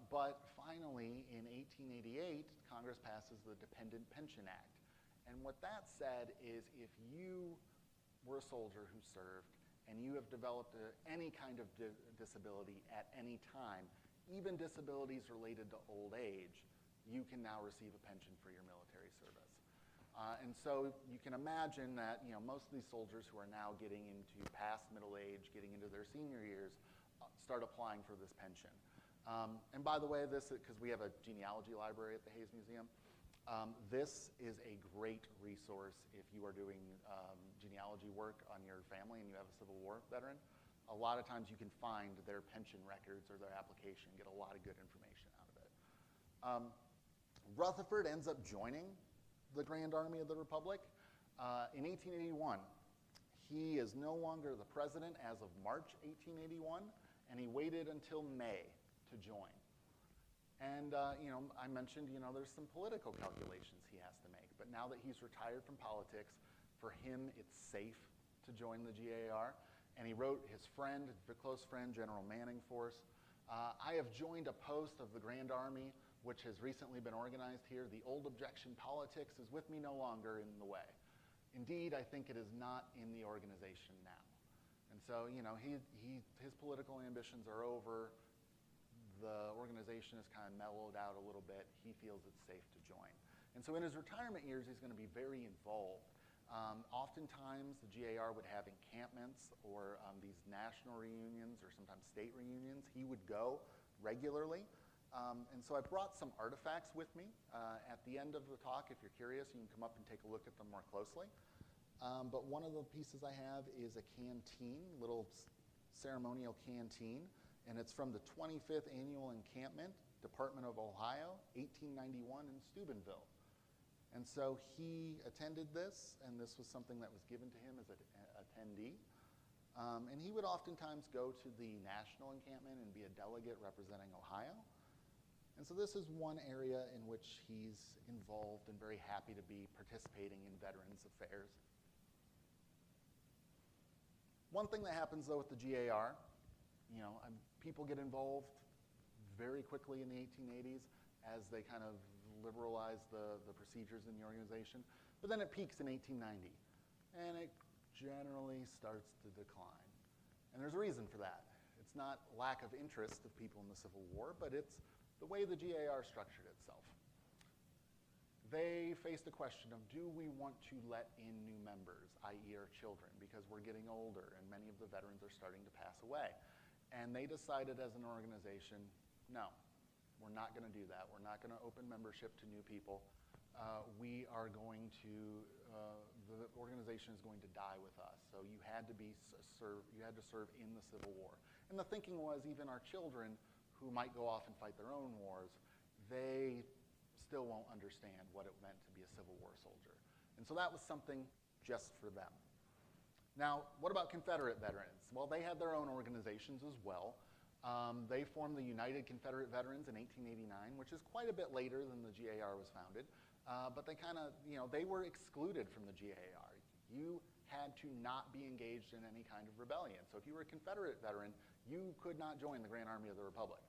but finally in 1888, Congress passes the Dependent Pension Act. And what that said is if you were a soldier who served and you have developed any kind of disability at any time, even disabilities related to old age, you can now receive a pension for your military service. And so you can imagine that most of these soldiers who are now getting into past middle age, getting into their senior years, start applying for this pension. And by the way, because we have a genealogy library at the Hayes Museum, this is a great resource if you are doing genealogy work on your family and you have a Civil War veteran. A lot of times you can find their pension records or their application, get a lot of good information out of it. Rutherford ends up joining the Grand Army of the Republic in 1881. He is no longer the president as of March 1881, and he waited until May to join. And I mentioned, there's some political calculations he has to make, but now that he's retired from politics, for him it's safe to join the GAR. And he wrote his friend, a close friend, General Manningforce, I have joined a post of the Grand Army, which has recently been organized here. The old objection politics is with me no longer in the way. Indeed, I think it is not in the organization now. And so, his political ambitions are over. The organization is kind of mellowed out a little bit. He feels it's safe to join. And so in his retirement years, he's going to be very involved. Oftentimes, the GAR would have encampments or these national reunions or sometimes state reunions. He would go regularly. And so I brought some artifacts with me. At the end of the talk, if you're curious, you can come up and take a look at them more closely. But one of the pieces I have is a canteen, little ceremonial canteen, and it's from the 25th Annual Encampment, Department of Ohio, 1891 in Steubenville. And so he attended this, and this was something that was given to him as an attendee. And he would oftentimes go to the national encampment and be a delegate representing Ohio. And so this is one area in which he's involved and very happy to be participating in veterans affairs. One thing that happens, though, with the GAR, people get involved very quickly in the 1880s as they kind of liberalize the procedures in the organization. But then it peaks in 1890, and it generally starts to decline. And there's a reason for that. It's not lack of interest of people in the Civil War, but it's the way the GAR structured itself. They faced the question of, do we want to let in new members, i.e. our children, because we're getting older and many of the veterans are starting to pass away. And they decided as an organization, no, we're not going to do that. We're not going to open membership to new people. The organization is going to die with us. So you had to serve in the Civil War. And the thinking was even our children who might go off and fight their own wars, they still won't understand what it meant to be a Civil War soldier. And so that was something just for them. Now, what about Confederate veterans? Well, they had their own organizations as well. They formed the United Confederate Veterans in 1889, which is quite a bit later than the GAR was founded. But they kind of, they were excluded from the GAR. You had to not be engaged in any kind of rebellion. So if you were a Confederate veteran, you could not join the Grand Army of the Republic.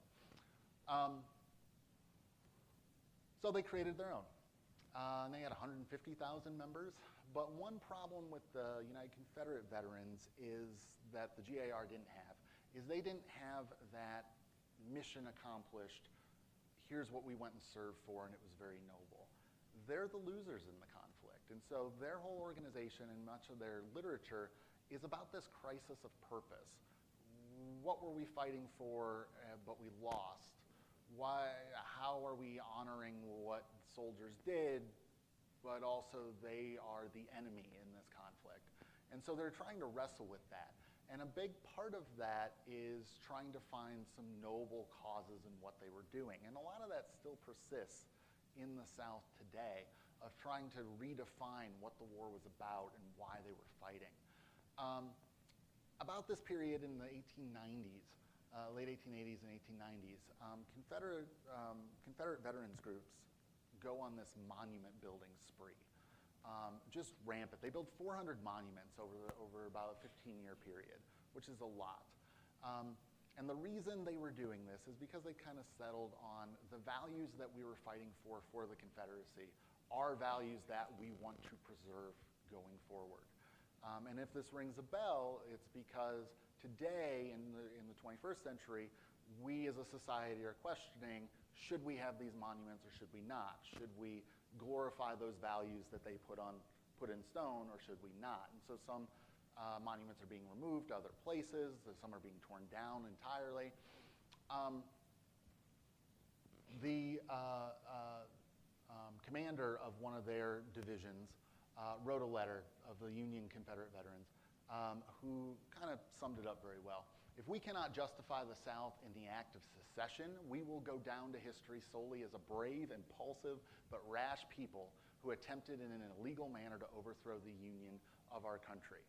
So they created their own. And they had 150,000 members. But one problem with the United Confederate Veterans is that the GAR didn't have, is they didn't have that mission accomplished, here's what we went and served for, and it was very noble. They're the losers in the conflict. And so their whole organization and much of their literature is about this crisis of purpose. What were we fighting for, but we lost? Why, how are we honoring what soldiers did, but also they are the enemy in this conflict? And so they're trying to wrestle with that. And a big part of that is trying to find some noble causes in what they were doing. And a lot of that still persists in the South today, of trying to redefine what the war was about and why they were fighting. About this period in the 1890s, late 1880s and 1890s, Confederate veterans groups go on this monument building spree. Just rampant. They build 400 monuments over about a 15-year period, which is a lot. And the reason they were doing this is because they kind of settled on the values that we were fighting for the Confederacy are values that we want to preserve going forward. And if this rings a bell, it's because today in the 21st century, we as a society are questioning, should we have these monuments or should we not? Should we glorify those values that they put in stone, or should we not? And so some monuments are being removed to other places, some are being torn down entirely. The commander of one of their divisions wrote a letter of the Union Confederate veterans who kind of summed it up very well. If we cannot justify the South in the act of secession, we will go down to history solely as a brave, impulsive, but rash people who attempted in an illegal manner to overthrow the Union of our country.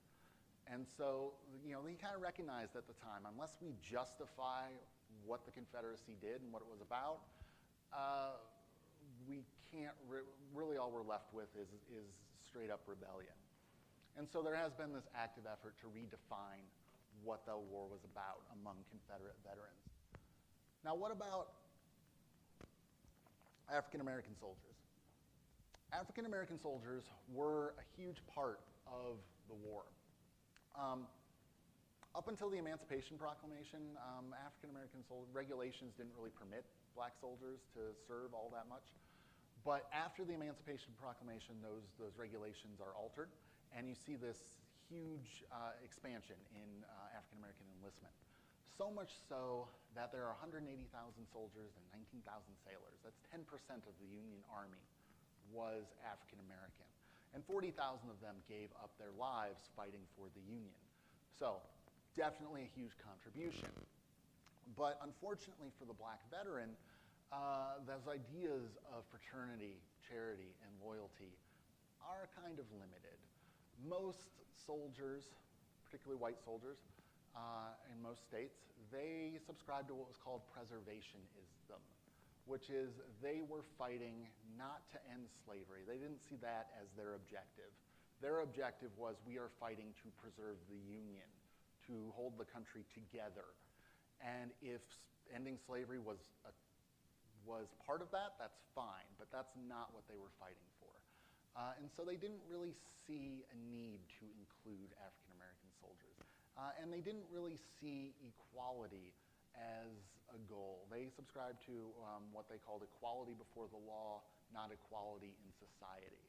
And so, they kind of recognized at the time, unless we justify what the Confederacy did and what it was about, we can't, really all we're left with is straight up rebellion. And so there has been this active effort to redefine what the war was about among Confederate veterans. Now, what about African-American soldiers? African-American soldiers were a huge part of the war. Up until the Emancipation Proclamation, African-American regulations didn't really permit black soldiers to serve all that much. But after the Emancipation Proclamation, those regulations are altered, and you see this huge expansion in African-American enlistment. So much so that there are 180,000 soldiers and 19,000 sailors. That's 10% of the Union Army was African-American. And 40,000 of them gave up their lives fighting for the Union. So definitely a huge contribution. But unfortunately for the black veteran, those ideas of fraternity, charity, and loyalty are kind of limited. Most soldiers, particularly white soldiers in most states, they subscribed to what was called preservationism, which is they were fighting not to end slavery. They didn't see that as their objective. Their objective was, we are fighting to preserve the Union, to hold the country together. And if ending slavery was part of that, that's fine, but that's not what they were fighting for. And so they didn't really see a need to include African-American soldiers. And they didn't really see equality as a goal. They subscribed to what they called equality before the law, not equality in society.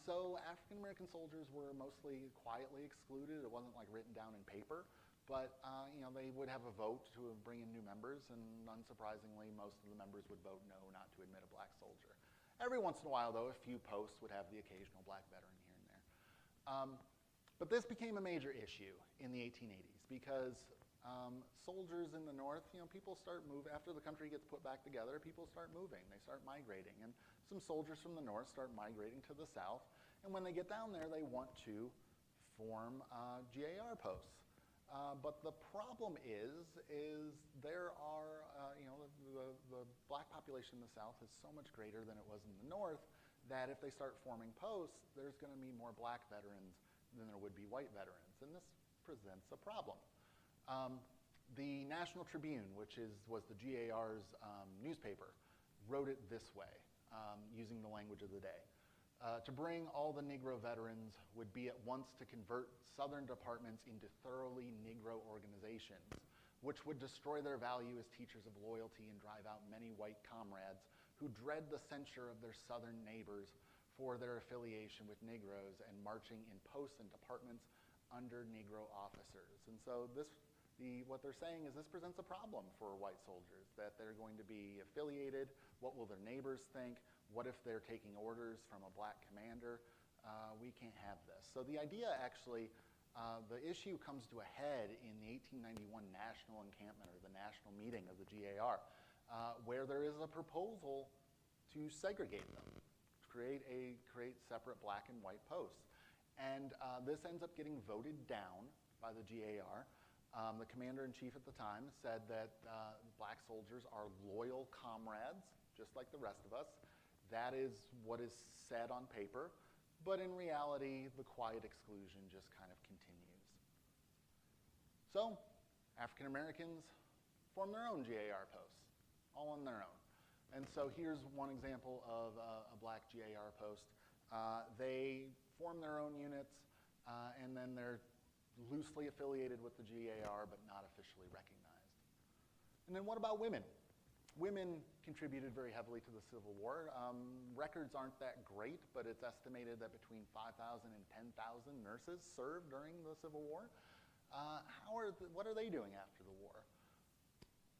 So African-American soldiers were mostly quietly excluded. It wasn't like written down in paper. But they would have a vote to bring in new members, and unsurprisingly, most of the members would vote no, not to admit a black soldier. Every once in a while, though, a few posts would have the occasional black veteran here and there. But this became a major issue in the 1880s because soldiers in the North, people start moving. After the country gets put back together, people start moving. They start migrating. And some soldiers from the North start migrating to the South. And when they get down there, they want to form GAR posts. But the problem is there are, the black population in the South is so much greater than it was in the North that if they start forming posts, there's going to be more black veterans than there would be white veterans. And this presents a problem. The National Tribune, which was the GAR's newspaper, wrote it this way, using the language of the day. To bring all the Negro veterans would be at once to convert Southern departments into thoroughly Negro organizations, which would destroy their value as teachers of loyalty and drive out many white comrades who dread the censure of their Southern neighbors for their affiliation with Negroes and marching in posts and departments under Negro officers. And so what they're saying is this presents a problem for white soldiers, that they're going to be affiliated. What will their neighbors think? What if they're taking orders from a black commander? We can't have this. So the idea actually, the issue comes to a head in the 1891 National Encampment, or the National Meeting of the GAR, where there is a proposal to segregate them, create separate black and white posts. And this ends up getting voted down by the GAR. The commander-in-chief at the time said that black soldiers are loyal comrades, just like the rest of us. That is what is said on paper, but in reality, the quiet exclusion just kind of continues. So, African Americans form their own GAR posts, all on their own. And so here's one example of a black GAR post. They form their own units, and then they're loosely affiliated with the GAR, but not officially recognized. And then what about women? Women contributed very heavily to the Civil War. Records aren't that great, but it's estimated that between 5,000 and 10,000 nurses served during the Civil War. What are they doing after the war?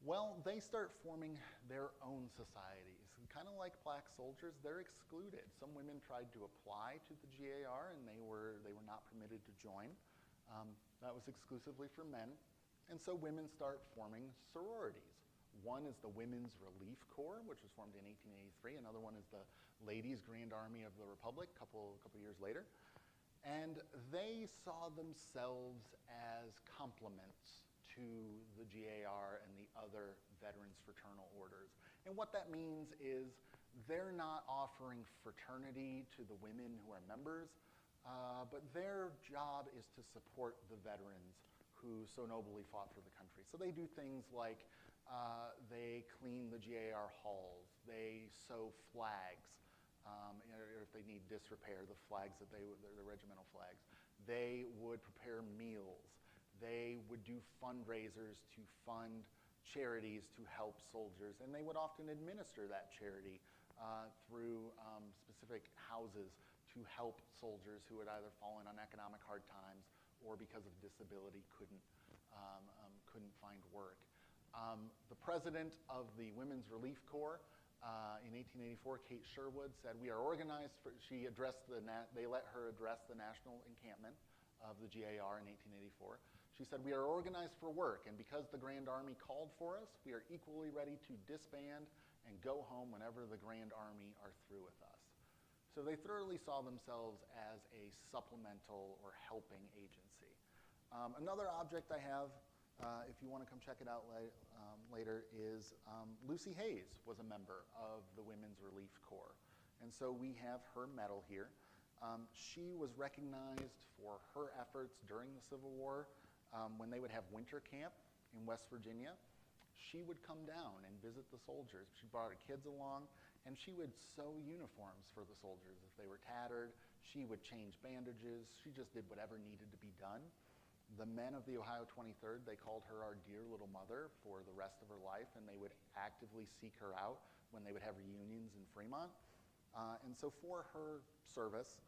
Well, they start forming their own societies. Kind of like black soldiers, they're excluded. Some women tried to apply to the GAR, and they were not permitted to join. That was exclusively for men. And so women start forming sororities. One is the Women's Relief Corps, which was formed in 1883. Another one is the Ladies' Grand Army of the Republic, a couple years later. And they saw themselves as complements to the GAR and the other veterans fraternal orders. And what that means is they're not offering fraternity to the women who are members, but their job is to support the veterans who so nobly fought for the country. So they do things like they clean the GAR halls, they sew flags, or if they need disrepair, the flags that the regimental flags. They would prepare meals. They would do fundraisers to fund charities to help soldiers, and they would often administer that charity through specific houses to help soldiers who had either fallen on economic hard times or because of disability couldn't find work. The president of the Women's Relief Corps in 1884, Kate Sherwood, said, "We are organized for," they let her address the national encampment of the GAR in 1884. She said, "We are organized for work, and because the Grand Army called for us, we are equally ready to disband and go home whenever the Grand Army are through with us." So they thoroughly saw themselves as a supplemental or helping agency. Another object I have, if you want to come check it out later, is Lucy Hayes was a member of the Women's Relief Corps. And so we have her medal here. She was recognized for her efforts during the Civil War. When they would have winter camp in West Virginia, she would come down and visit the soldiers. She brought her kids along, and she would sew uniforms for the soldiers. If they were tattered, she would change bandages. She just did whatever needed to be done. The men of the Ohio 23rd, they called her our dear little mother for the rest of her life, and they would actively seek her out when they would have reunions in Fremont. And so for her service,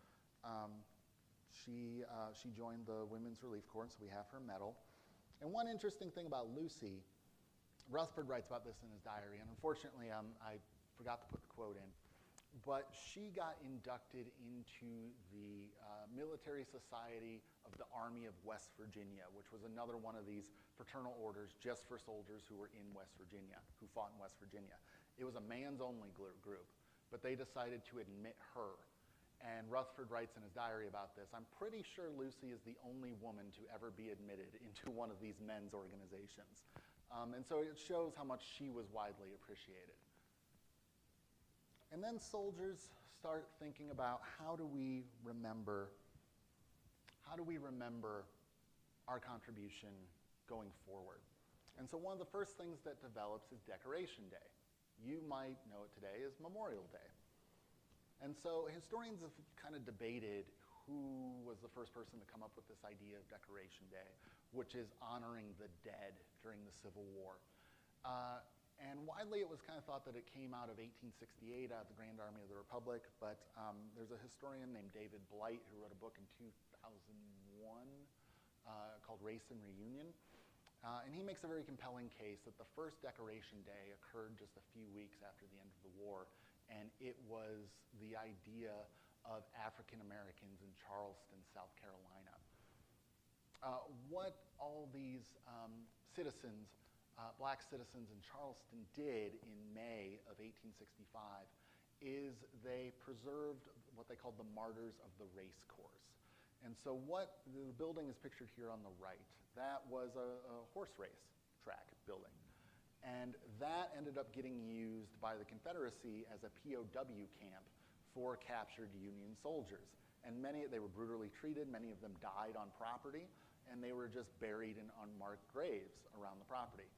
she joined the Women's Relief Corps, and so we have her medal. And one interesting thing about Lucy, Rutherford writes about this in his diary, and unfortunately I forgot to put the quote in, but she got inducted into the Military Society of the Army of West Virginia, which was another one of these fraternal orders just for soldiers who were in West Virginia, who fought in West Virginia. It was a man's only group, but they decided to admit her. And Rutherford writes in his diary about this, "I'm pretty sure Lucy is the only woman to ever be admitted into one of these men's organizations." And so it shows how much she was widely appreciated. And then soldiers start thinking about how do we remember our contribution going forward. And so one of the first things that develops is Decoration Day. You might know it today as Memorial Day. And so historians have kind of debated who was the first person to come up with this idea of Decoration Day, which is honoring the dead during the Civil War. And widely it was kind of thought that it came out of 1868 out of the Grand Army of the Republic, but there's a historian named David Blight who wrote a book in 2001 called Race and Reunion. And he makes a very compelling case that the first Decoration Day occurred just a few weeks after the end of the war, and it was the idea of African Americans in Charleston, South Carolina. What all these citizens, black citizens in Charleston did in May of 1865 is they preserved what they called the Martyrs of the Race Course. And so what the building is pictured here on the right, that was a horse race track building. And that ended up getting used by the Confederacy as a POW camp for captured Union soldiers. And they were brutally treated, many of them died on property, and they were just buried in unmarked graves around the property.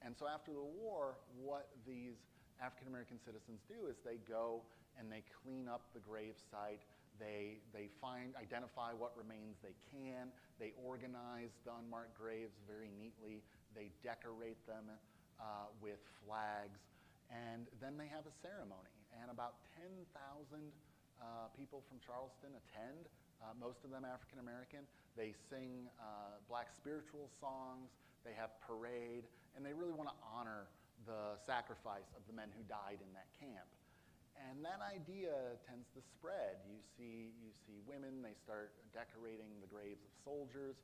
And so after the war, what these African American citizens do is they go and they clean up the grave site. They identify what remains they can. They organize the unmarked graves very neatly. They decorate them with flags. And then they have a ceremony. And about 10,000 people from Charleston attend, most of them African American. They sing black spiritual songs. They have parade. And they really want to honor the sacrifice of the men who died in that camp. And that idea tends to spread. You see women, they start decorating the graves of soldiers.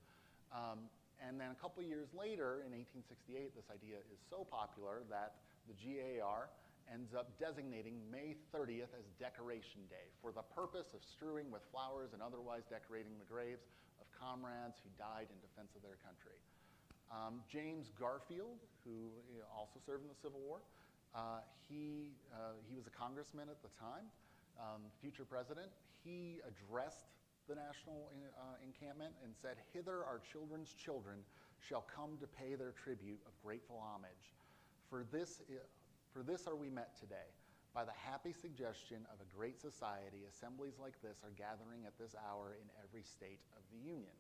And then a couple years later, in 1868, this idea is so popular that the GAR ends up designating May 30th as Decoration Day for the purpose of strewing with flowers and otherwise decorating the graves of comrades who died in defense of their country. James Garfield, who also served in the Civil War, he was a congressman at the time, future president. He addressed the national encampment and said, "Hither our children's children shall come to pay their tribute of grateful homage. For this are we met today. By the happy suggestion of a great society, assemblies like this are gathering at this hour in every state of the Union."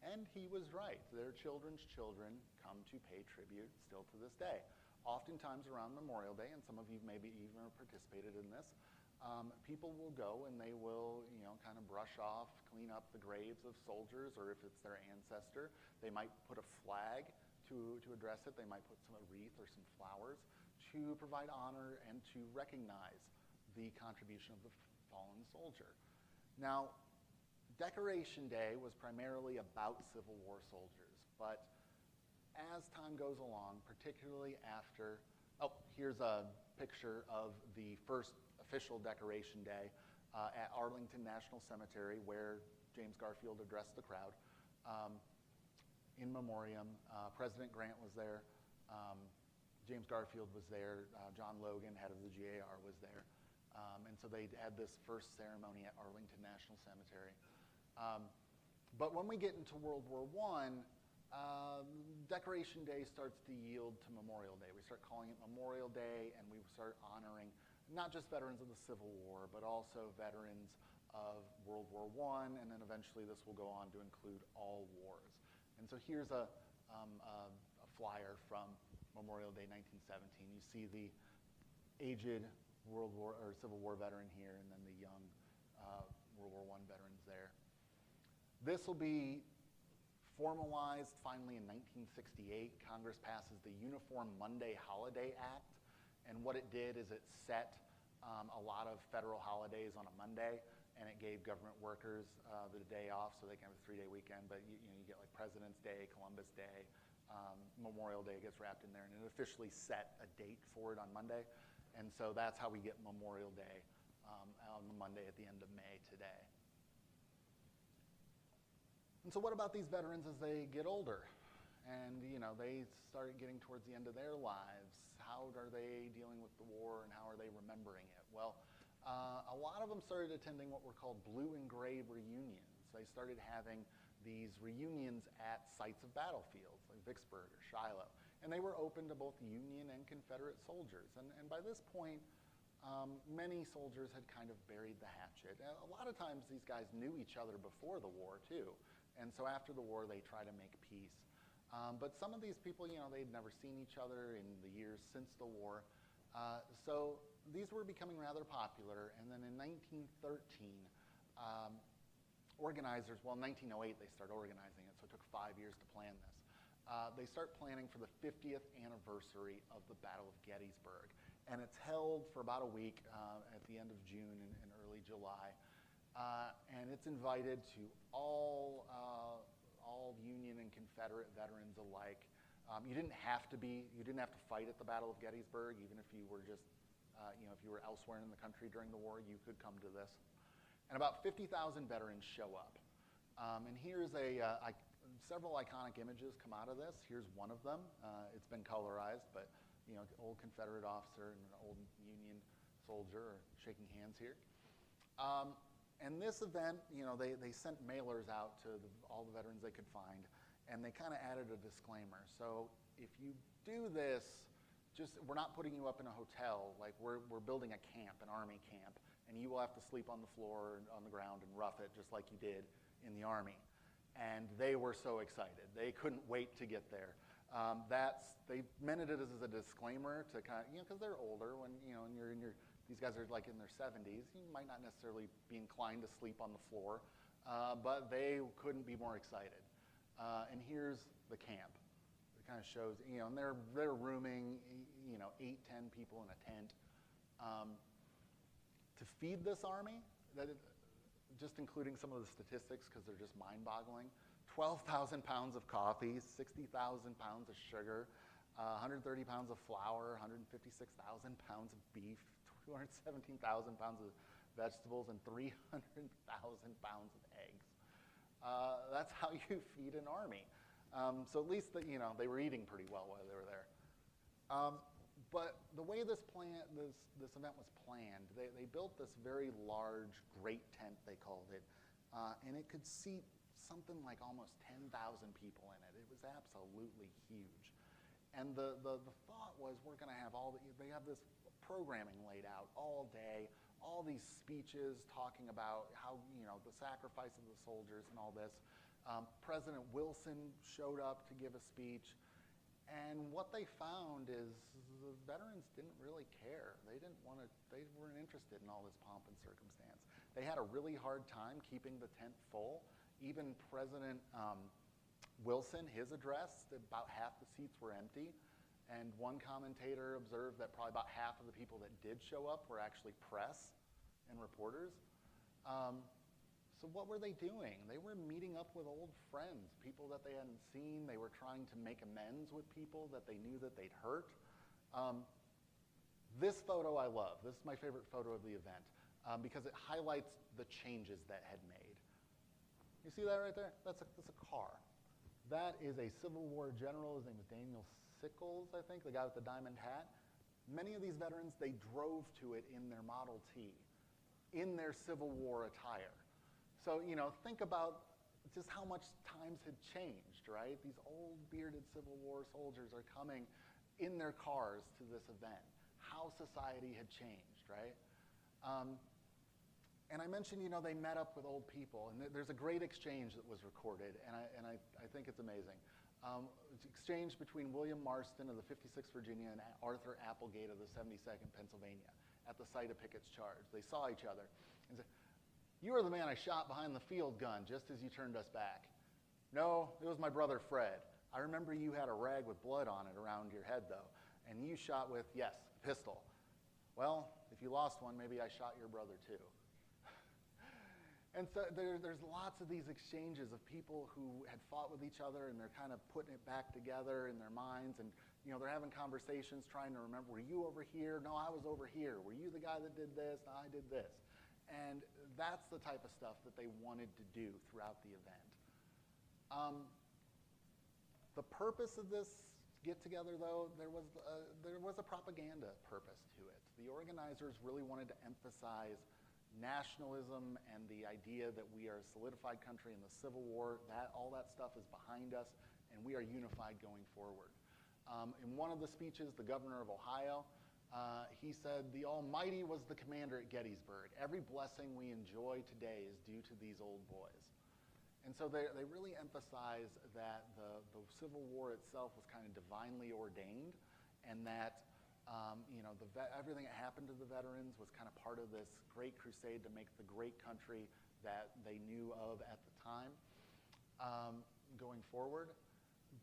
And he was right. Their children's children come to pay tribute still to this day. Oftentimes around Memorial Day, and some of you maybe even participated in this, people will go and they will, kind of brush off, clean up the graves of soldiers, or if it's their ancestor, they might put a flag to address it. They might put a wreath or some flowers to provide honor and to recognize the contribution of the fallen soldier. Now, Decoration Day was primarily about Civil War soldiers, but as time goes along, particularly after, here's a picture of the first official Decoration Day at Arlington National Cemetery, where James Garfield addressed the crowd. In memoriam, President Grant was there, James Garfield was there, John Logan, head of the GAR, was there. And so they had this first ceremony at Arlington National Cemetery. But when we get into World War I, Decoration Day starts to yield to Memorial Day. We start calling it Memorial Day, and we start honoring not just veterans of the Civil War, but also veterans of World War I, and then eventually this will go on to include all wars. And so here's a flyer from Memorial Day 1917. You see the aged Civil War veteran here, and then the young World War I veterans there. This will be formalized finally in 1968. Congress passes the Uniform Monday Holiday Act, and what it did is it set a lot of federal holidays on a Monday, and it gave government workers the day off so they can have a 3-day weekend. But you get like President's Day, Columbus Day, Memorial Day gets wrapped in there, and it officially set a date for it on Monday. And so that's how we get Memorial Day on the Monday at the end of May today. And so what about these veterans as they get older? And they start getting towards the end of their lives. How are they dealing with the war, and how are they remembering it? Well, a lot of them started attending what were called blue and gray reunions. They started having these reunions at sites of battlefields, like Vicksburg or Shiloh. And they were open to both Union and Confederate soldiers. And by this point, many soldiers had kind of buried the hatchet. And a lot of times these guys knew each other before the war, too. And so after the war, they try to make peace. But some of these people, they'd never seen each other in the years since the war. So these were becoming rather popular. And then in 1913, organizers, well, in 1908 they started organizing it, so it took 5 years to plan this. They start planning for the 50th anniversary of the Battle of Gettysburg. And it's held for about a week at the end of June and early July. And it's invited to all Union and Confederate veterans alike. You didn't have to fight at the Battle of Gettysburg, even if you were just, if you were elsewhere in the country during the war, you could come to this. And about 50,000 veterans show up. And here's several iconic images come out of this. Here's one of them. It's been colorized, but old Confederate officer and an old Union soldier are shaking hands here. And this event, they sent mailers out to all the veterans they could find, and they kind of added a disclaimer. So if you do this, we're not putting you up in a hotel. Like we're building a camp, an army camp, and you will have to sleep on the floor and on the ground and rough it just like you did in the army. And they were so excited. They couldn't wait to get there. They meant it as a disclaimer to kind of, because they're older when, these guys are like in their 70s. You might not necessarily be inclined to sleep on the floor, but they couldn't be more excited. And here's the camp. It kind of shows, and they're rooming, 8, 10 people in a tent. To feed this army, just including some of the statistics because they're just mind-boggling, 12,000 pounds of coffee, 60,000 pounds of sugar, 130 pounds of flour, 156,000 pounds of beef, 217,000 pounds of vegetables, and 300,000 pounds of eggs. That's how you feed an army. So at least they were eating pretty well while they were there. But the way this event was planned, they built this very large, great tent, they called it, and it could seat something like almost 10,000 people in it. It was absolutely huge. And the thought was we're going to have they have this programming laid out all day, all these speeches talking about how, the sacrifice of the soldiers and all this. President Wilson showed up to give a speech. And what they found is the veterans didn't really care. They weren't interested in all this pomp and circumstance. They had a really hard time keeping the tent full. Even President Wilson, his address, about half the seats were empty. And one commentator observed that probably about half of the people that did show up were actually press and reporters. So what were they doing? They were meeting up with old friends, people that they hadn't seen. They were trying to make amends with people that they knew that they'd hurt. This photo I love. This is my favorite photo of the event because it highlights the changes that had made. You see that right there? That's a car. That is a Civil War general. His name was Daniel Sickles, I think, the guy with the diamond hat. Many of these veterans, they drove to it in their Model T, in their Civil War attire. So, think about just how much times had changed, right? These old bearded Civil War soldiers are coming in their cars to this event. How society had changed, right? And I mentioned, they met up with old people, and there's a great exchange that was recorded, and I think it's amazing. It's exchange between William Marston of the 56th Virginia and Arthur Applegate of the 72nd Pennsylvania at the site of Pickett's charge. They saw each other and said, "You are the man I shot behind the field gun just as you turned us back." "No, it was my brother Fred. I remember you had a rag with blood on it around your head, though, and you shot with, yes, a pistol. Well, if you lost one, maybe I shot your brother too." And so there's lots of these exchanges of people who had fought with each other, and they're kind of putting it back together in their minds and you know, they're having conversations trying to remember, were you over here? No, I was over here. Were you the guy that did this? No, I did this. And that's the type of stuff that they wanted to do throughout the event. The purpose of this get-together, though, there was a propaganda purpose to it. The organizers really wanted to emphasize nationalism and the idea that we are a solidified country in the Civil War, that all that stuff is behind us, and we are unified going forward. In one of the speeches, the governor of Ohio, he said, "The Almighty was the commander at Gettysburg. Every blessing we enjoy today is due to these old boys." And so they really emphasize that the Civil War itself was kind of divinely ordained, and that you know, everything that happened to the veterans was kind of part of this great crusade to make the great country that they knew of at the time going forward.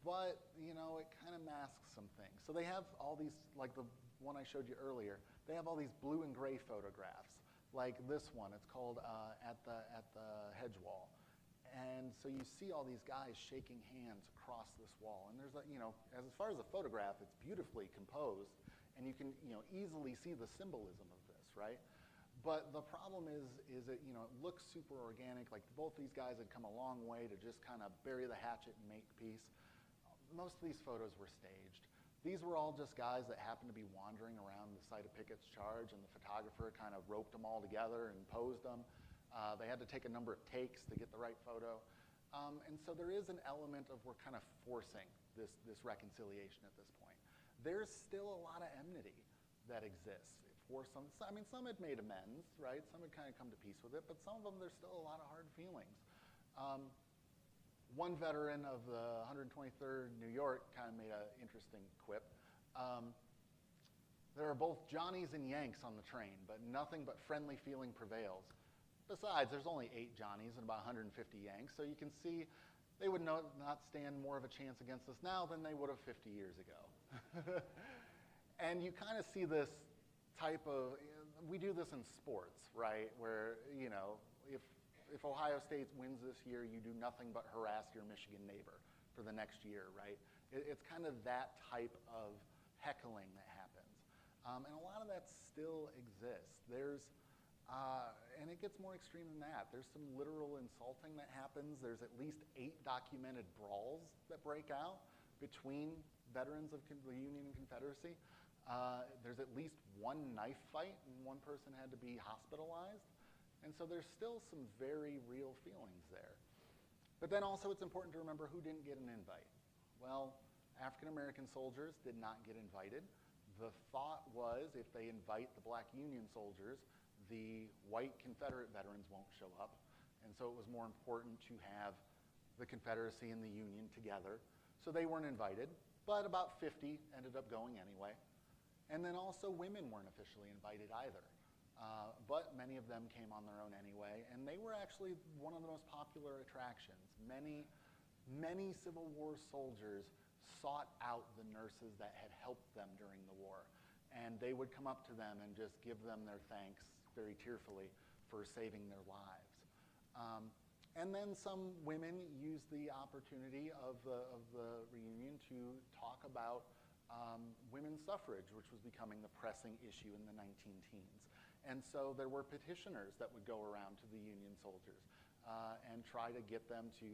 But, you know, it kind of masks some things. So they have all these, like the one I showed you earlier, they have all these blue and gray photographs, like this one. It's called at the Hedge Wall. And so you see all these guys shaking hands across this wall. And there's, you know, as far as a photograph, it's beautifully composed. And you can, you know, easily see the symbolism of this, right? But the problem is that, you know, it looks super organic. Like both these guys had come a long way to just kind of bury the hatchet and make peace. Most of these photos were staged. These were all just guys that happened to be wandering around the site of Pickett's charge, and the photographer kind of roped them all together and posed them. They had to take a number of takes to get the right photo. And so there is an element of we're kind of forcing this reconciliation at this point. There's still a lot of enmity that exists for some. I mean, some had made amends, right? Some had kind of come to peace with it, but some of them, there's still a lot of hard feelings. One veteran of the 123rd New York kind of made an interesting quip. There are both Johnnies and Yanks on the train, but nothing but friendly feeling prevails. Besides, there's only 8 Johnnies and about 150 Yanks, so you can see they would not stand more of a chance against us now than they would have 50 years ago. And you kind of see this type of, we do this in sports, right? Where, you know, if Ohio State wins this year, you do nothing but harass your Michigan neighbor for the next year, right? It's kind of that type of heckling that happens. And a lot of that still exists. And it gets more extreme than that. There's some literal insulting that happens. There's at least 8 documented brawls that break out between veterans of the Union and Confederacy. There's at least 1 knife fight, and 1 person had to be hospitalized. And so there's still some very real feelings there. But then also it's important to remember who didn't get an invite. Well, African-American soldiers did not get invited. The thought was if they invite the black Union soldiers, the white Confederate veterans won't show up. And so it was more important to have the Confederacy and the Union together. So they weren't invited, but about 50 ended up going anyway. And then also women weren't officially invited either. But many of them came on their own anyway, and they were actually one of the most popular attractions. Many Civil War soldiers sought out the nurses that had helped them during the war. And they would come up to them and just give them their thanks very tearfully for saving their lives. And then some women used the opportunity of the reunion to talk about women's suffrage, which was becoming the pressing issue in the 19-teens. And so there were petitioners that would go around to the Union soldiers and try to get them to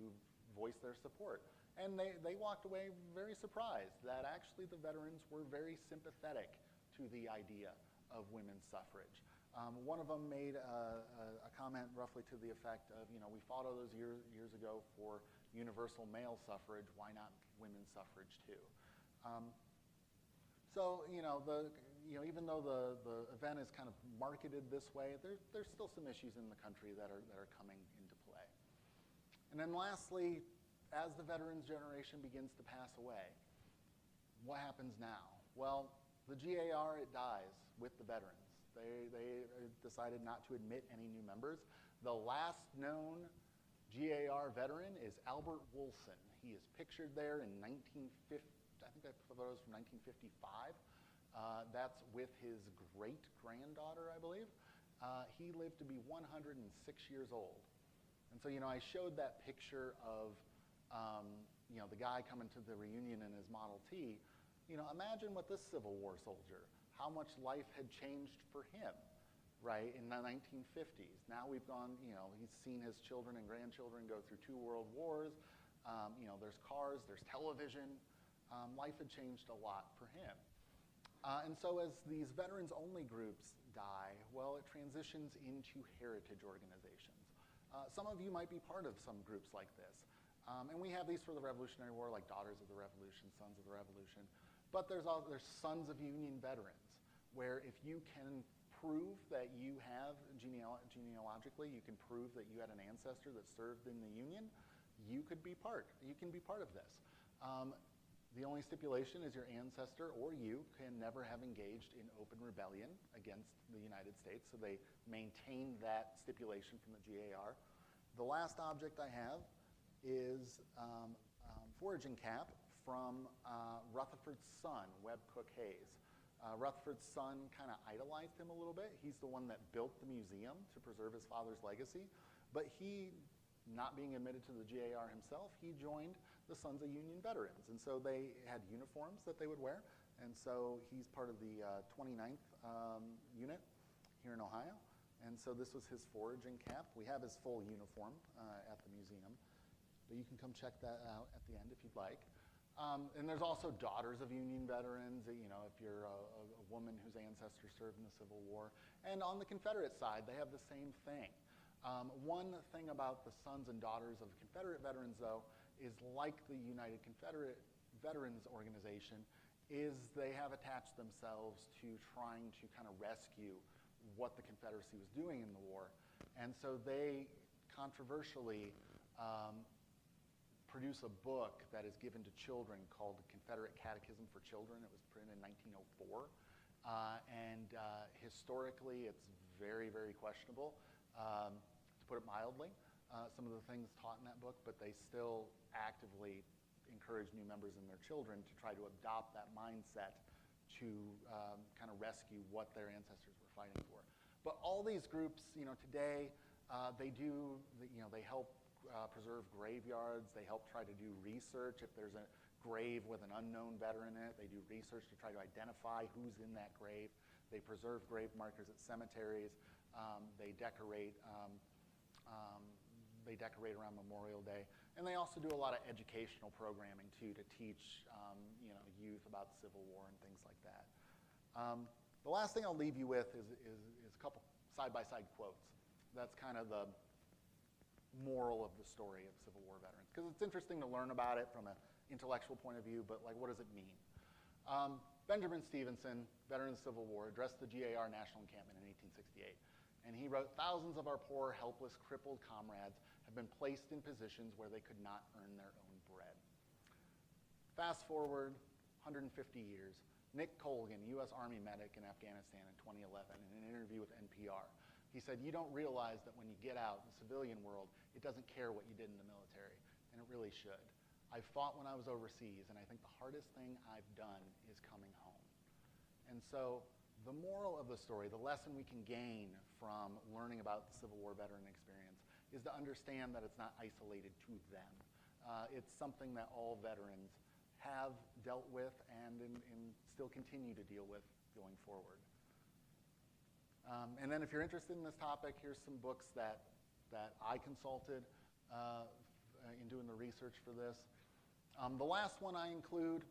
voice their support. And they walked away very surprised that actually the veterans were very sympathetic to the idea of women's suffrage. One of them made a comment roughly to the effect of, you know, we fought all those years ago for universal male suffrage, why not women's suffrage too? So, you know, even though the event is kind of marketed this way, there's still some issues in the country that are coming into play. And then lastly, as the veterans generation begins to pass away, what happens now? Well, the GAR, it dies with the veterans. They decided not to admit any new members. The last known GAR veteran is Albert Wolson. He is pictured there in 1950, I think that photo is from 1955. That's with his great-granddaughter, I believe. He lived to be 106 years old. And so, you know, I showed that picture of, you know, the guy coming to the reunion in his Model T. Imagine what this Civil War soldier, how much life had changed for him, right, in the 1950s. Now we've gone, he's seen his children and grandchildren go through 2 world wars. There's cars, there's television. Life had changed a lot for him. And so as these veterans-only groups die, well, it transitions into heritage organizations. Some of you might be part of some groups like this. And we have these for the Revolutionary War, like Daughters of the Revolution, Sons of the Revolution. But there's Sons of Union Veterans, where if you can prove that you have, genealogically, you can prove that you had an ancestor that served in the Union, you can be part of this. The only stipulation is your ancestor or you can never have engaged in open rebellion against the United States, so they maintain that stipulation from the GAR. The last object I have is foraging cap from Rutherford's son, Webb Cook Hayes. Rutherford's son kind of idolized him a little bit. He's the one that built the museum to preserve his father's legacy, but he, not being admitted to the GAR himself, he joined the Sons of Union Veterans. And so they had uniforms that they would wear. And so he's part of the 29th unit here in Ohio. And so this was his foraging cap. We have his full uniform at the museum. But you can come check that out at the end if you'd like. And there's also Daughters of Union Veterans, if you're a woman whose ancestors served in the Civil War. And on the Confederate side, they have the same thing. One thing about the sons and daughters of Confederate veterans, though, is like the United Confederate Veterans Organization, is they have attached themselves to trying to kind of rescue what the Confederacy was doing in the war. And so they controversially produce a book that is given to children called the Confederate Catechism for Children. It was printed in 1904. Historically, it's very, very questionable. To put it mildly, some of the things taught in that book, but they still actively encourage new members and their children to try to adopt that mindset to kind of rescue what their ancestors were fighting for. But all these groups, today, they help preserve graveyards. They help try to do research. If there's a grave with an unknown veteran in it, they do research to try to identify who's in that grave. They preserve grave markers at cemeteries. They decorate around Memorial Day, and they also do a lot of educational programming too to teach youth about the Civil War and things like that. The last thing I'll leave you with is a couple side-by-side quotes. That's kind of the moral of the story of Civil War veterans, because it's interesting to learn about it from an intellectual point of view, but what does it mean? Benjamin Stevenson, veteran of the Civil War, addressed the GAR National Encampment in 1868. And he wrote, "Thousands of our poor, helpless, crippled comrades have been placed in positions where they could not earn their own bread." Fast forward 150 years, Nick Colgan, U.S. Army medic in Afghanistan in 2011, in an interview with NPR, he said, "You don't realize that when you get out in the civilian world, it doesn't care what you did in the military, and it really should. I fought when I was overseas, and I think the hardest thing I've done is coming home." And so the moral of the story, the lesson we can gain from learning about the Civil War veteran experience, is to understand that it's not isolated to them. It's something that all veterans have dealt with and still continue to deal with going forward. And then if you're interested in this topic, here's some books that I consulted in doing the research for this. The last one I include,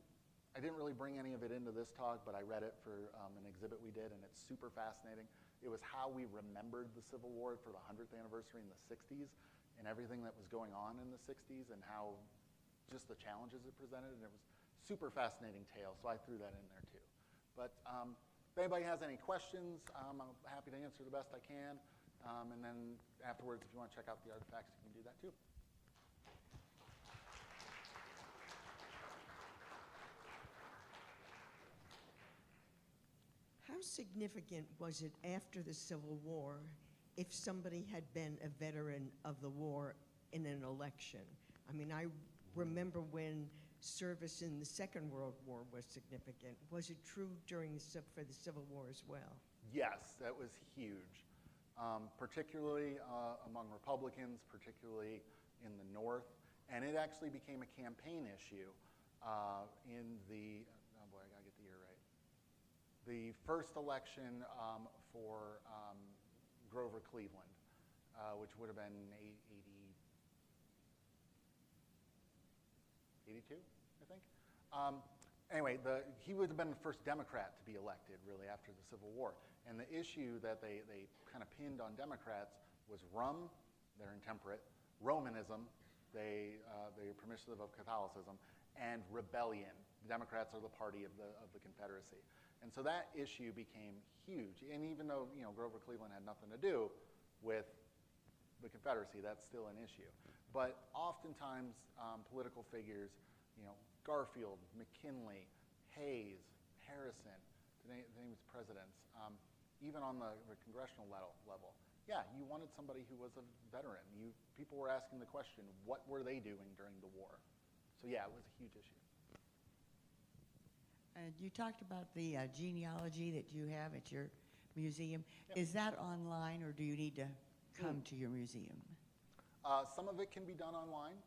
I didn't really bring any of it into this talk, but I read it for an exhibit we did, and it's super fascinating. It was how we remembered the Civil War for the 100th anniversary in the 60s and everything that was going on in the 60s and how just the challenges it presented, and it was a super fascinating tale, so I threw that in there too. But if anybody has any questions, I'm happy to answer the best I can, and then afterwards, if you want to check out the artifacts, you can do that too. How significant was it after the Civil War if somebody had been a veteran of the war in an election? I mean, I remember when service in the Second World War was significant. Was it true for the Civil War as well? Yes, that was huge, particularly among Republicans, particularly in the North. And it actually became a campaign issue in the, oh boy, I The first election for Grover Cleveland, which would have been 82, I think. Anyway, he would have been the first Democrat to be elected, really, after the Civil War. And the issue that they kind of pinned on Democrats was rum, they're intemperate, Romanism, they're permissive of Catholicism, and rebellion. The Democrats are the party of the Confederacy. And so that issue became huge. And even though Grover Cleveland had nothing to do with the Confederacy, that's still an issue. But oftentimes, political figures, Garfield, McKinley, Hayes, Harrison, to name presidents, even on the congressional level. Yeah, you wanted somebody who was a veteran. People were asking the question, what were they doing during the war? So yeah, it was a huge issue. And you talked about the genealogy that you have at your museum. Yep. Is that online, or do you need to come to your museum? Some of it can be done online.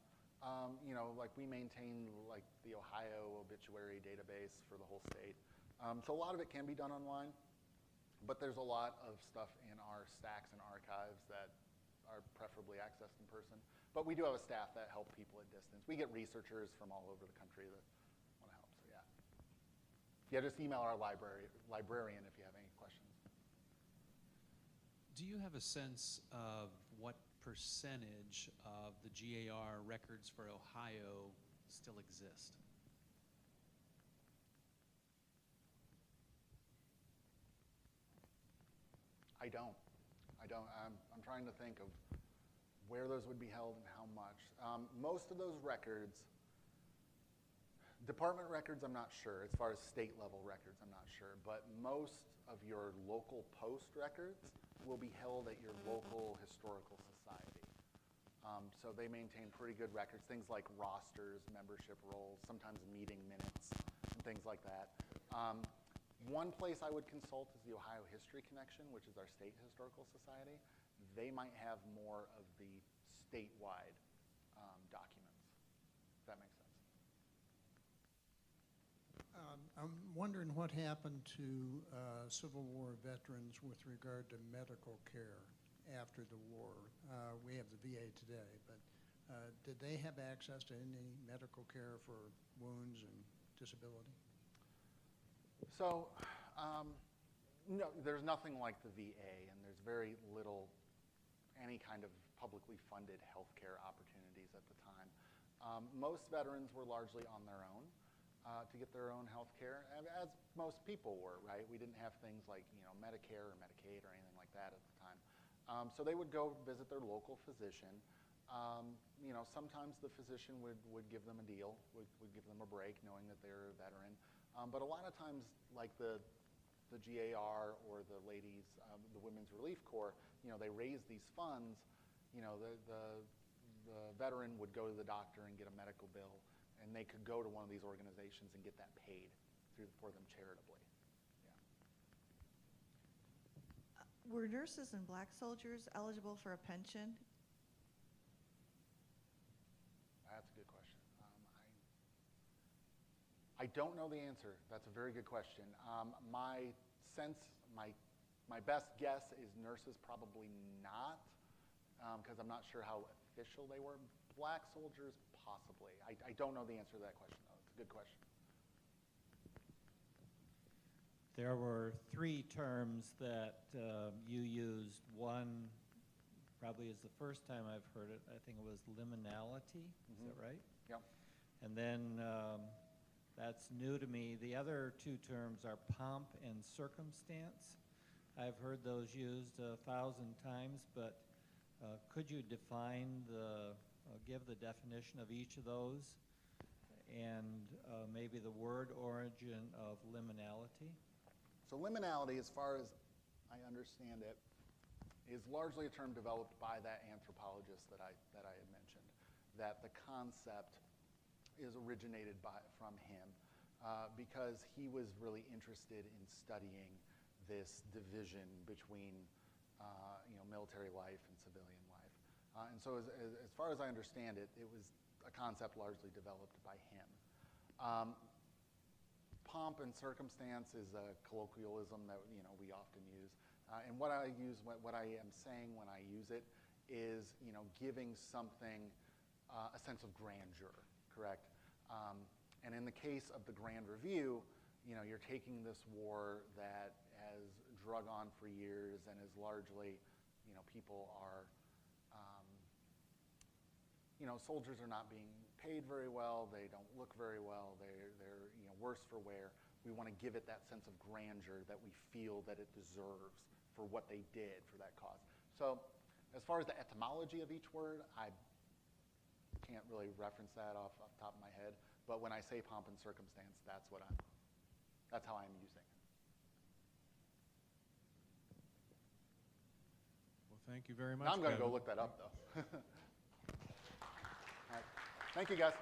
Like we maintain like the Ohio obituary database for the whole state. So a lot of it can be done online, but there's a lot of stuff in our stacks and archives that are preferably accessed in person. But we do have a staff that help people at distance. We get researchers from all over the country that want to help, so yeah. Yeah, just email our librarian if you have any questions. Do you have a sense of what percentage of the GAR records for Ohio still exist? I don't. I'm trying to think of where those would be held and how much. Most of those records, department records, I'm not sure. As far as state level records, I'm not sure. But most of your local post records will be held at your local historical society. So they maintain pretty good records, things like rosters, membership rolls, sometimes meeting minutes, and things like that. One place I would consult is the Ohio History Connection, which is our state historical society. They might have more of the statewide documents, if that makes sense. I'm wondering what happened to Civil War veterans with regard to medical care after the war. We have the VA today, but did they have access to any medical care for wounds and disability? So, no, there's nothing like the VA, and there's very little any kind of publicly funded healthcare opportunities at the time. Most veterans were largely on their own to get their own health care, as most people were, right? We didn't have things like Medicare or Medicaid or anything like that at the time. So they would go visit their local physician. Sometimes the physician would give them a deal, would give them a break, knowing that they're a veteran. But a lot of times, like the GAR or the ladies, the Women's Relief Corps, they raise these funds. The veteran would go to the doctor and get a medical bill, and they could go to one of these organizations and get that paid for them charitably. Yeah. Were nurses and black soldiers eligible for a pension? That's a good question. I don't know the answer. That's a very good question. My sense, my best guess is nurses probably not, because I'm not sure how official they were. Black soldiers, possibly. I don't know the answer to that question, though. It's a good question. There were three terms that you used. One probably is the first time I've heard it. I think it was liminality. Is that right? Yep. And then that's new to me. The other two terms are pomp and circumstance. I've heard those used 1,000 times, but could you define give the definition of each of those and maybe the word origin of liminality? So liminality, as far as I understand it, is largely a term developed by that anthropologist that I had mentioned, that the concept is originated from him because he was really interested in studying this division between military life and civilian life. And so as far as I understand it, it was a concept largely developed by him. Pomp and circumstance is a colloquialism that we often use, and what I am saying when I use it is giving something a sense of grandeur, correct? And in the case of the Grand Review, you're taking this war that has drug on for years and is largely, people are, soldiers are not being paid very well. They don't look very well. They're worse for wear. We want to give it that sense of grandeur that we feel that it deserves for what they did for that cause. So as far as the etymology of each word, I can't really reference that off the top of my head. But when I say pomp and circumstance, that's how I'm using it. Well, thank you very much. Now I'm going to go Kevin. look that up, though. All right. Thank you, guys.